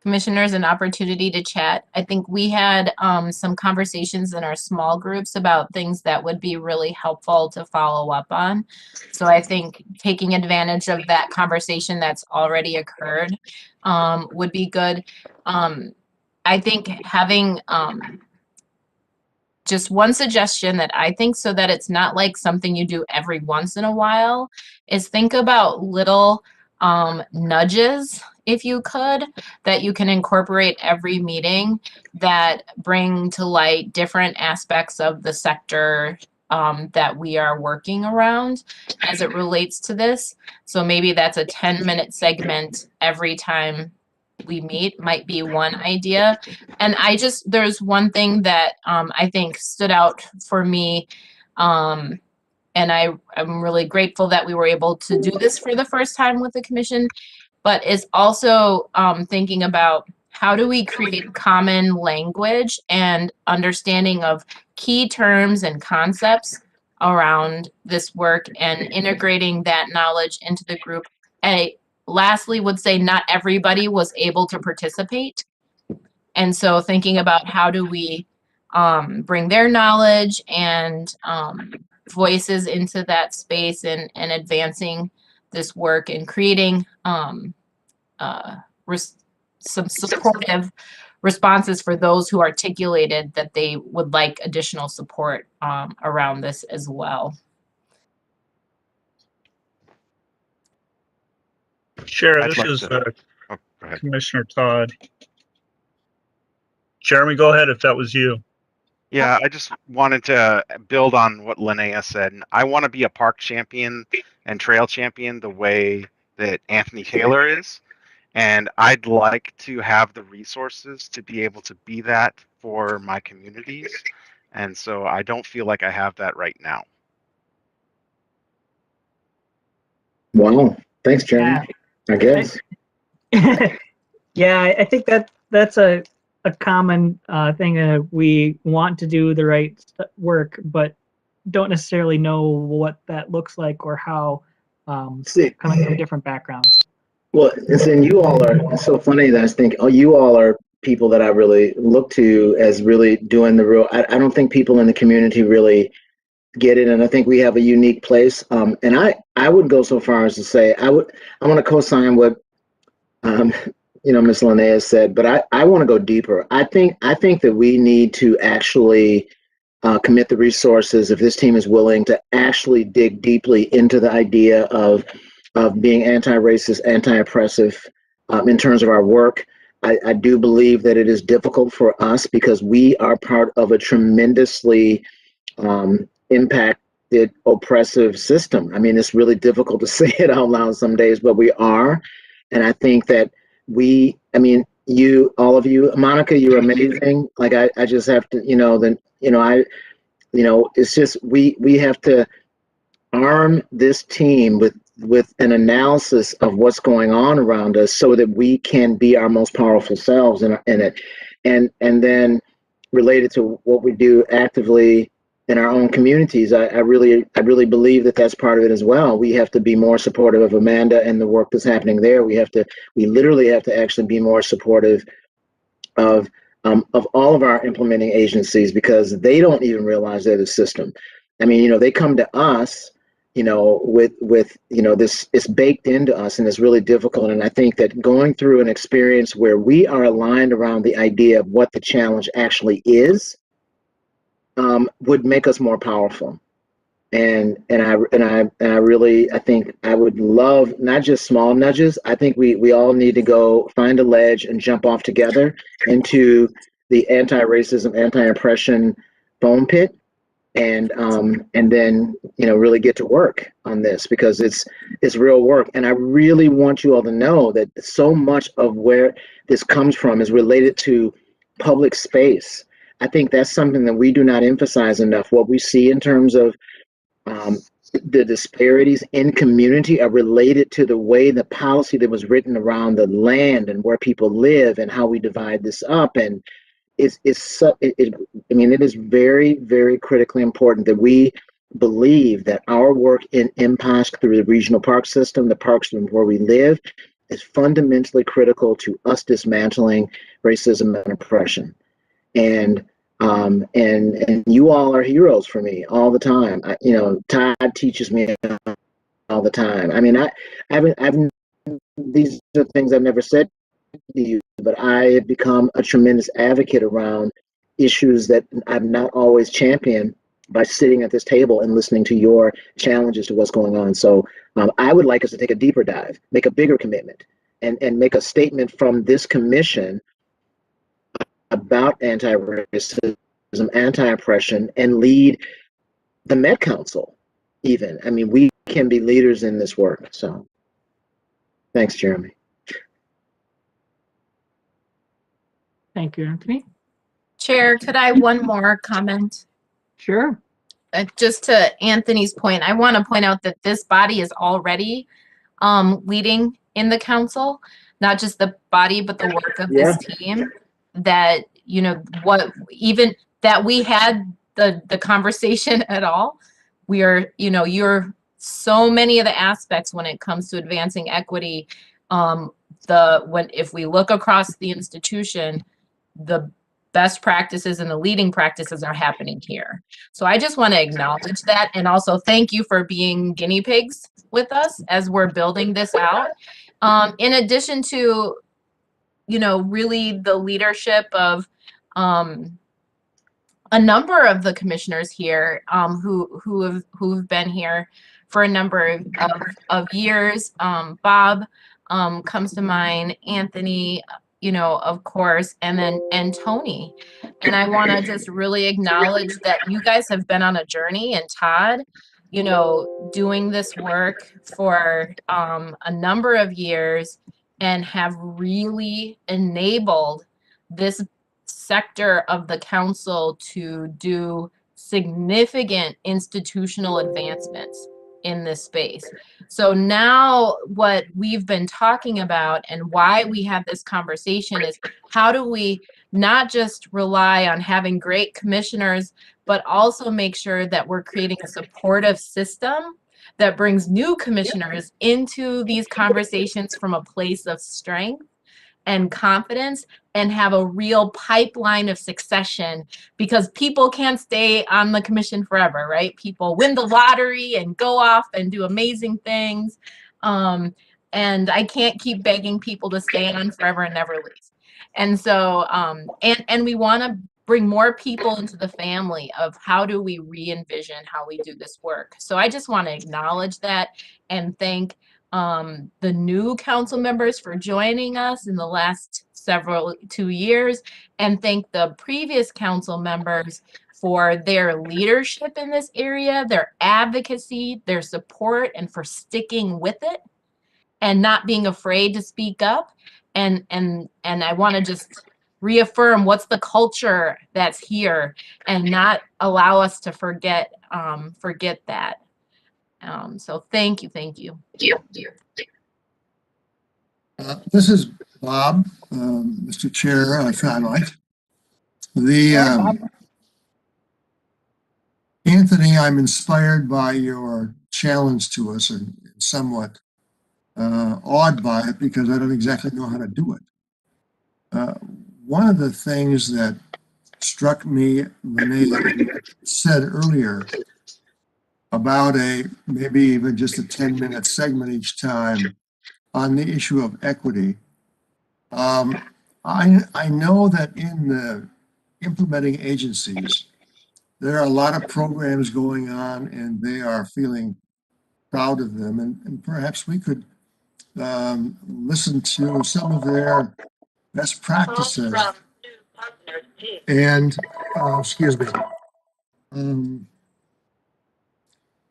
commissioners an opportunity to chat. I think we had some conversations in our small groups about things that would be really helpful to follow up on. So I think taking advantage of that conversation that's already occurred would be good. I think having just one suggestion that I think, so that it's not like something you do every once in a while, is think about little nudges, if you could, that you can incorporate every meeting that bring to light different aspects of the sector that we are working around as it relates to this. So maybe that's a 10-minute segment every time we meet, might be one idea. And there's one thing that I think stood out for me, and I'm really grateful that we were able to do this for the first time with the commission, but is also thinking about how do we create common language and understanding of key terms and concepts around this work and integrating that knowledge into the group. I lastly would say not everybody was able to participate. And so thinking about how do we bring their knowledge and voices into that space and advancing this work and creating some supportive responses for those who articulated that they would like additional support around this as well. Chair, I'd this like is to. Oh, go ahead. Commissioner Todd. Jeremy, go ahead if that was you. Yeah, I just wanted to build on what Linnea said. I want to be a park champion and trail champion the way that Anthony Taylor is. And I'd like to have the resources to be able to be that for my communities. And so I don't feel like I have that right now. Wow. Thanks, Jeremy. I guess. Yeah, I think that's a common thing. We want to do the right work, but don't necessarily know what that looks like or how, See, coming from different backgrounds. well, it's in you all are, it's so funny that I think, oh, you all are people that I really look to as really doing the real, I don't think people in the community really get it. And I think we have a unique place. And I would go so far as to say, I want to co-sign what, Ms. Linnea said, but I want to go deeper. I think that we need to actually commit the resources, if this team is willing to actually dig deeply into the idea of being anti-racist, anti-oppressive in terms of our work. I do believe that it is difficult for us because we are part of a tremendously impacted oppressive system. I mean, it's really difficult to say it out loud some days, but we are. And I think that all of you, Monica, you're amazing. Like I just have to, it's just, we have to arm this team with an analysis of what's going on around us so that we can be our most powerful selves in it. And then related to what we do actively in our own communities, I really believe that that's part of it as well. We have to be more supportive of Amanda and the work that's happening there. We literally have to actually be more supportive of all of our implementing agencies because they don't even realize they're the system. I mean, they come to us, with this, it's baked into us and it's really difficult. And I think that going through an experience where we are aligned around the idea of what the challenge actually is, would make us more powerful. And I really, I think I would love not just small nudges. I think we all need to go find a ledge and jump off together into the anti-racism, anti-oppression foam pit, and then really get to work on this because it's real work. And I really want you all to know that so much of where this comes from is related to public space. I think that's something that we do not emphasize enough. What we see in terms of the disparities in community are related to the way the policy that was written around the land and where people live and how we divide this up. And it is very, very critically important that we believe that our work in MPOSC through the regional park system, the parks where we live, is fundamentally critical to us dismantling racism and oppression. And you all are heroes for me all the time. Todd teaches me all the time. I mean, these are things I've never said to you, but I have become a tremendous advocate around issues that I've not always championed by sitting at this table and listening to your challenges to what's going on. So I would like us to take a deeper dive, make a bigger commitment, and make a statement from this commission about anti-racism, anti-oppression, and lead the Met Council even. I mean, we can be leaders in this work. So thanks, Jeremy. Thank you, Anthony. Chair, could I one more comment? Sure. Just to Anthony's point, I want to point out that this body is already leading in the council. not just the body, but the work of Yeah. this team, that, you know, what, even that we had the conversation at all. We are, you know, you're so many of the aspects when it comes to advancing equity. If we look across the institution, the best practices and the leading practices are happening here. So I just want to acknowledge that, and also thank you for being guinea pigs with us as we're building this out. In addition to, you know, really the leadership of a number of the commissioners here, who've been here for a number of years. Bob comes to mind, Anthony, you know, of course, and Tony. And I want to just really acknowledge that you guys have been on a journey, and Todd, you know, doing this work for a number of years, and have really enabled this sector of the council to do significant institutional advancements in this space. So now what we've been talking about and why we have this conversation is, how do we not just rely on having great commissioners, but also make sure that we're creating a supportive system that brings new commissioners into these conversations from a place of strength and confidence, and have a real pipeline of succession, because people can't stay on the commission forever, right? People win the lottery and go off and do amazing things. And I can't keep begging people to stay on forever and never leave. And so, and we want to bring more people into the family of how do we re-envision how we do this work. So I just want to acknowledge that and thank the new council members for joining us in the last 2 years, and thank the previous council members for their leadership in this area, their advocacy, their support, and for sticking with it and not being afraid to speak up. And I want to just reaffirm what's the culture that's here, and not allow us to forget that. So thank you. This is Bob, Mr. Chair, if I might. Anthony, I'm inspired by your challenge to us, and somewhat awed by it, because I don't exactly know how to do it. One of the things that struck me, Renee said earlier, about maybe even just a 10-minute segment each time on the issue of equity. I know that in the implementing agencies, there are a lot of programs going on, and they are feeling proud of them. And perhaps we could listen to some of their best practices. And, excuse me.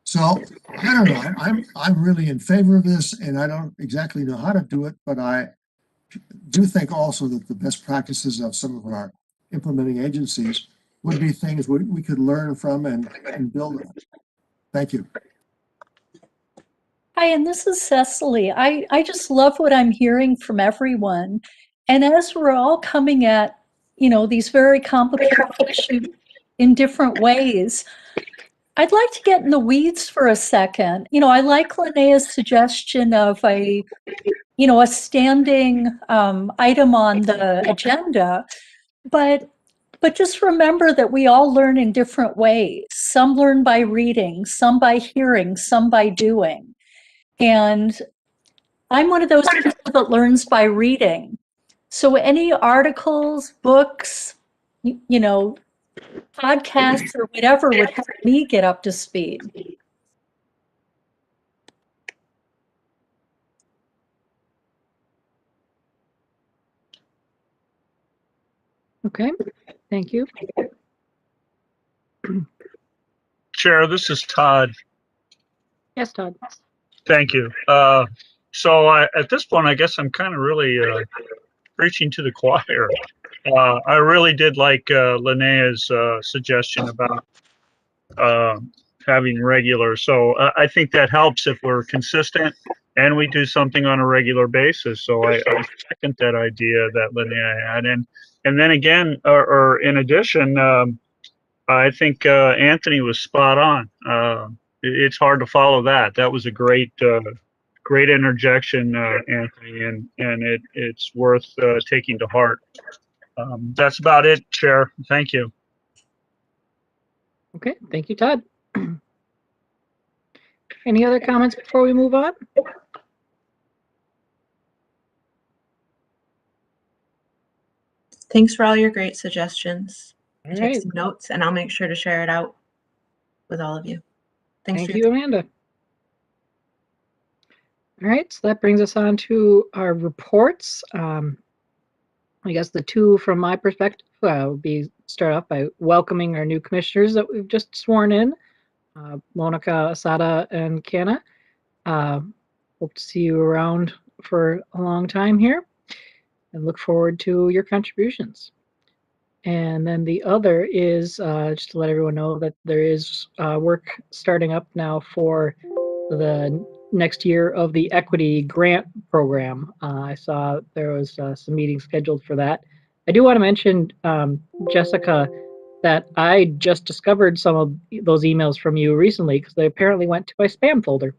So I don't know. I'm really in favor of this, and I don't exactly know how to do it, but I do think also that the best practices of some of our implementing agencies would be things we could learn from and build on. Thank you. Hi, and this is Cecily. I just love what I'm hearing from everyone. And as we're all coming at, you know, these very complicated issues in different ways, I'd like to get in the weeds for a second. You know, I like Linnea's suggestion of a standing item on the agenda, but just remember that we all learn in different ways. Some learn by reading, some by hearing, some by doing. And I'm one of those people that learns by reading. So any articles, books, podcasts or whatever would help me get up to speed. Okay, thank you. Chair, this is Todd. Yes, Todd. Thank you. So at this point, I guess I'm kind of really preaching to the choir. I really did like Linnea's suggestion about having regular. So I think that helps if we're consistent and we do something on a regular basis. So I second that idea that Linnea had. And then again, or in addition, I think Anthony was spot on. It's hard to follow that. That was a great interjection, Anthony, and it's worth taking to heart. That's about it, Chair. Thank you. Okay, thank you, Todd. Any other comments before we move on? Thanks for all your great suggestions. All Take right. some notes, and I'll make sure to share it out with all of you. Thanks Thank for you, Amanda. All right, so that brings us on to our reports. I guess the two from my perspective would be start off by welcoming our new commissioners that we've just sworn in, Monica, Asada, and Kiana. Hope to see you around for a long time here and look forward to your contributions. And then the other is just to let everyone know that there is work starting up now for the next year of the equity grant program. I saw there was some meetings scheduled for that. I do want to mention, Jessica, that I just discovered some of those emails from you recently because they apparently went to my spam folder.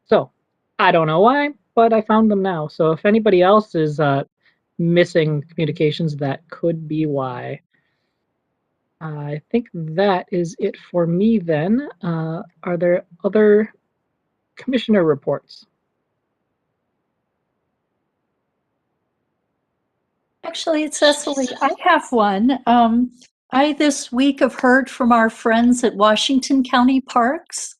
So I don't know why, but I found them now. So if anybody else is missing communications, that could be why. I think that is it for me then. Are there other commissioner reports? Actually, it's Cecily. I have one. I this week have heard from our friends at Washington County Parks.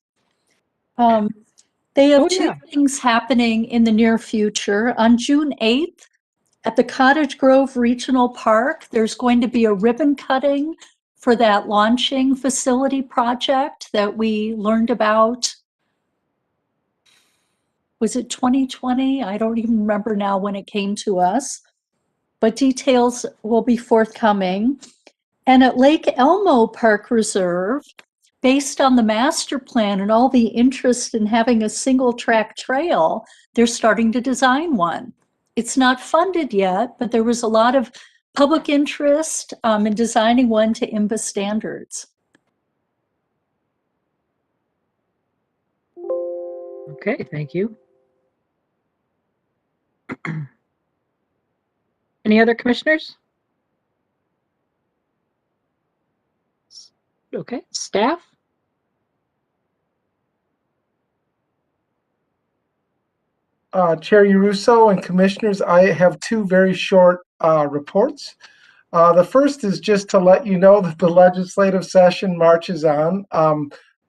They have two things happening in the near future. On June 8th, at the Cottage Grove Regional Park, there's going to be a ribbon cutting for that launching facility project that we learned about. Was it 2020? I don't even remember now when it came to us, but details will be forthcoming. And at Lake Elmo Park Reserve, based on the master plan and all the interest in having a single track trail, they're starting to design one. It's not funded yet, but there was a lot of public interest in designing one to IMBA standards. Okay, thank you. Any other commissioners? Okay, staff? Chair Russo and commissioners, I have two very short reports. The first is just to let you know that the legislative session marches on.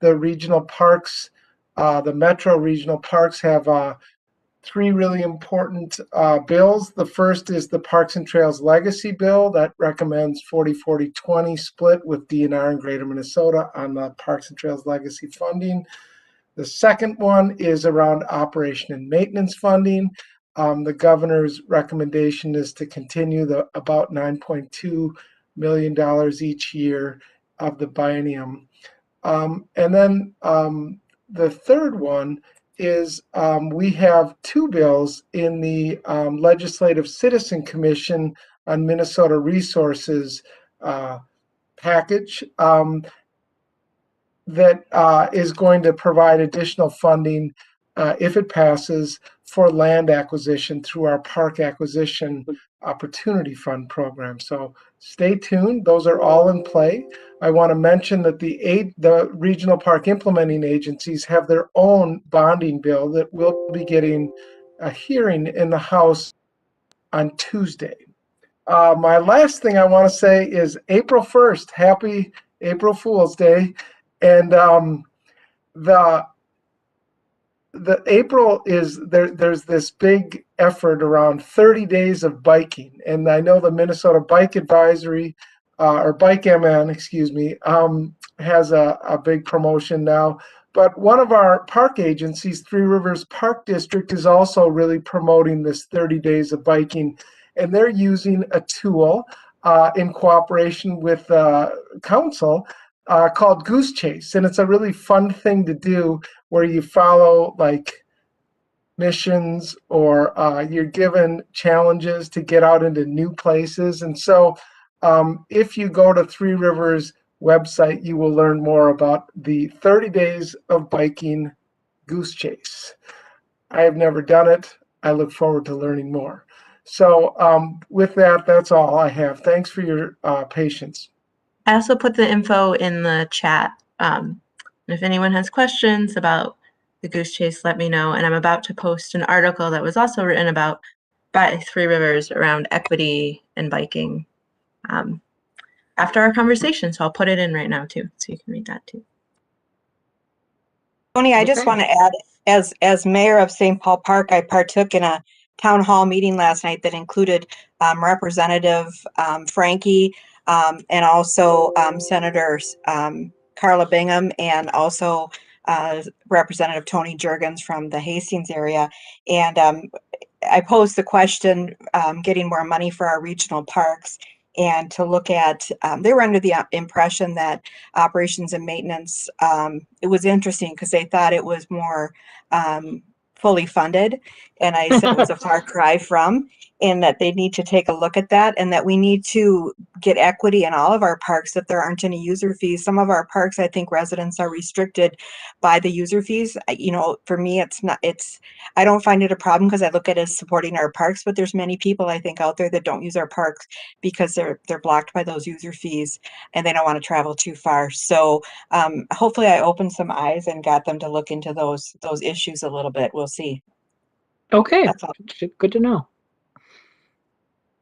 The regional parks, the Metro regional parks have three really important bills. The first is the Parks and Trails Legacy Bill that recommends 40-40-20 split with DNR and Greater Minnesota on the Parks and Trails Legacy funding. The second one is around operation and maintenance funding. The governor's recommendation is to continue the about $9.2 million each year of the biennium. And then the third one is we have two bills in the Legislative Citizen Commission on Minnesota Resources package that is going to provide additional funding if it passes for land acquisition through our Park Acquisition Opportunity Fund program. So stay tuned. Those are all in play. I want to mention that the regional park implementing agencies have their own bonding bill that will be getting a hearing in the House on Tuesday. My last thing I want to say is April 1st, happy April Fool's Day. And the April is there's this big effort around 30 days of biking. And I know the Minnesota Bike Advisory or Bike MN, excuse me, has a big promotion now. But one of our park agencies, Three Rivers Park District, is also really promoting this 30 days of biking. And they're using a tool in cooperation with council called Goose Chase. And it's a really fun thing to do where you follow like missions, or you're given challenges to get out into new places. And so if you go to Three Rivers website, you will learn more about the 30 Days of Biking Goose Chase. I have never done it. I look forward to learning more. So with that, that's all I have. Thanks for your patience. I also put the info in the chat. If anyone has questions about the Goose Chase, let me know. And I'm about to post an article that was also written about by Three Rivers around equity and biking after our conversation. So I'll put it in right now too, so you can read that too. Tony, I just want to add, as mayor of St. Paul Park, I partook in a town hall meeting last night that included Representative Frankie and also Senators Carla Bingham and also Representative Tony Jurgens from the Hastings area. And I posed the question, getting more money for our regional parks, and to look at, they were under the impression that operations and maintenance, it was interesting because they thought it was more fully funded. And I said it was a far cry from, and that they need to take a look at that, and that we need to get equity in all of our parks if there aren't any user fees. Some of our parks, I think residents are restricted by the user fees. You know, for me, I don't find it a problem because I look at it as supporting our parks, but there's many people I think out there that don't use our parks because they're blocked by those user fees and they don't want to travel too far. So hopefully I opened some eyes and got them to look into those issues a little bit. We'll see. Okay, good to know.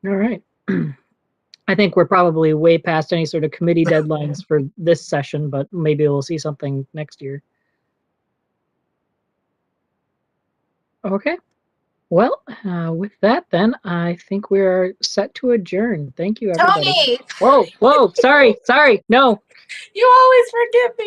All right. I think we're probably way past any sort of committee deadlines for this session, but maybe we'll see something next year. Okay. Well, with that, then I think we are set to adjourn. Thank you, everybody. Tony! Whoa! Sorry. No. You always forgive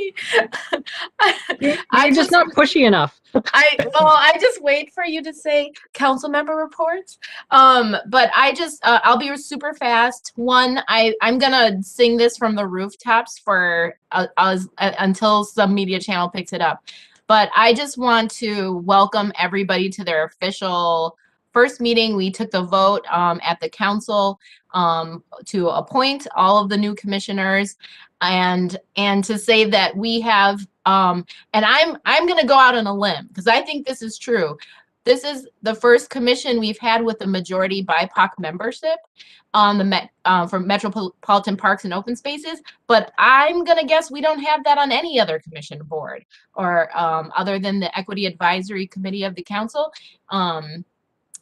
me. You're just not pushy enough. I just wait for you to say council member reports. But I'll be super fast. One, I'm gonna sing this from the rooftops for until some media channel picks it up. But I just want to welcome everybody to their official first meeting. We took the vote at the council to appoint all of the new commissioners, and to say that we have and I'm going to go out on a limb because I think this is true. This is the first commission we've had with a majority BIPOC membership on the from Metropolitan Parks and Open Spaces, but I'm going to guess we don't have that on any other commission board or other than the Equity Advisory Committee of the council.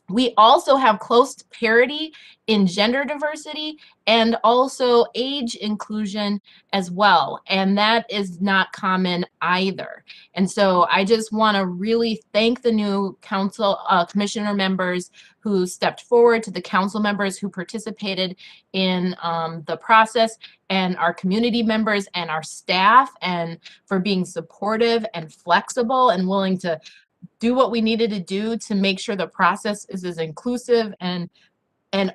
We also have close parity in gender diversity and also age inclusion as well. And that is not common either. And so I just want to really thank the new council commissioner members who stepped forward, to the council members who participated in the process, and our community members and our staff, and for being supportive and flexible and willing to do what we needed to do to make sure the process is as inclusive and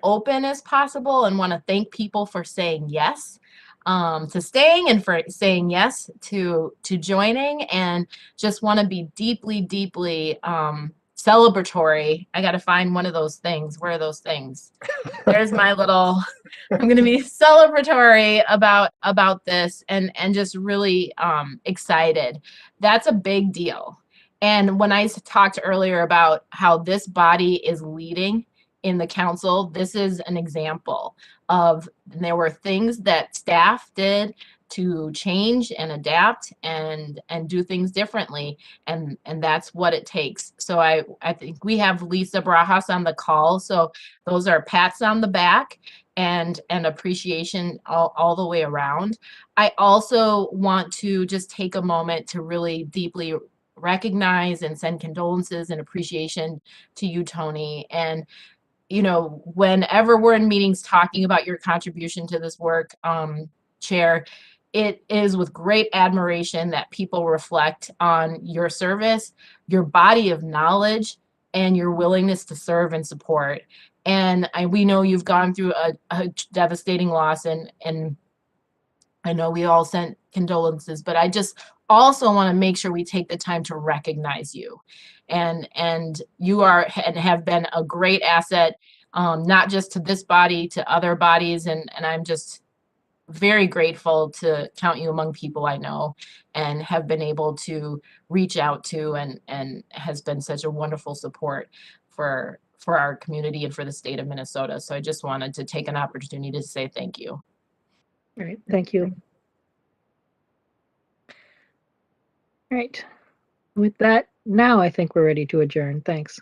open as possible. And want to thank people for saying yes to staying and for saying yes to joining, and just want to be deeply celebratory. I got to find one of those things. Where are those things? There's my little, I'm going to be celebratory about this and just really excited. That's a big deal. And when I talked earlier about how this body is leading in the council, this is an example of, there were things that staff did to change and adapt and do things differently, and that's what it takes. So I think we have Lisa Barajas on the call, so those are pats on the back and appreciation all the way around. I also want to just take a moment to really deeply recognize and send condolences and appreciation to you, Tony. And you know, whenever we're in meetings talking about your contribution to this work, Chair, it is with great admiration that people reflect on your service, your body of knowledge, and your willingness to serve and support. And we know you've gone through a devastating loss, and I know we all sent condolences, but I just also want to make sure we take the time to recognize you. And you are and have been a great asset, not just to this body, to other bodies. And I'm just very grateful to count you among people I know and have been able to reach out to, and has been such a wonderful support for our community and for the state of Minnesota. So I just wanted to take an opportunity to say thank you. All right, thank you. All right, with that, now I think we're ready to adjourn. Thanks.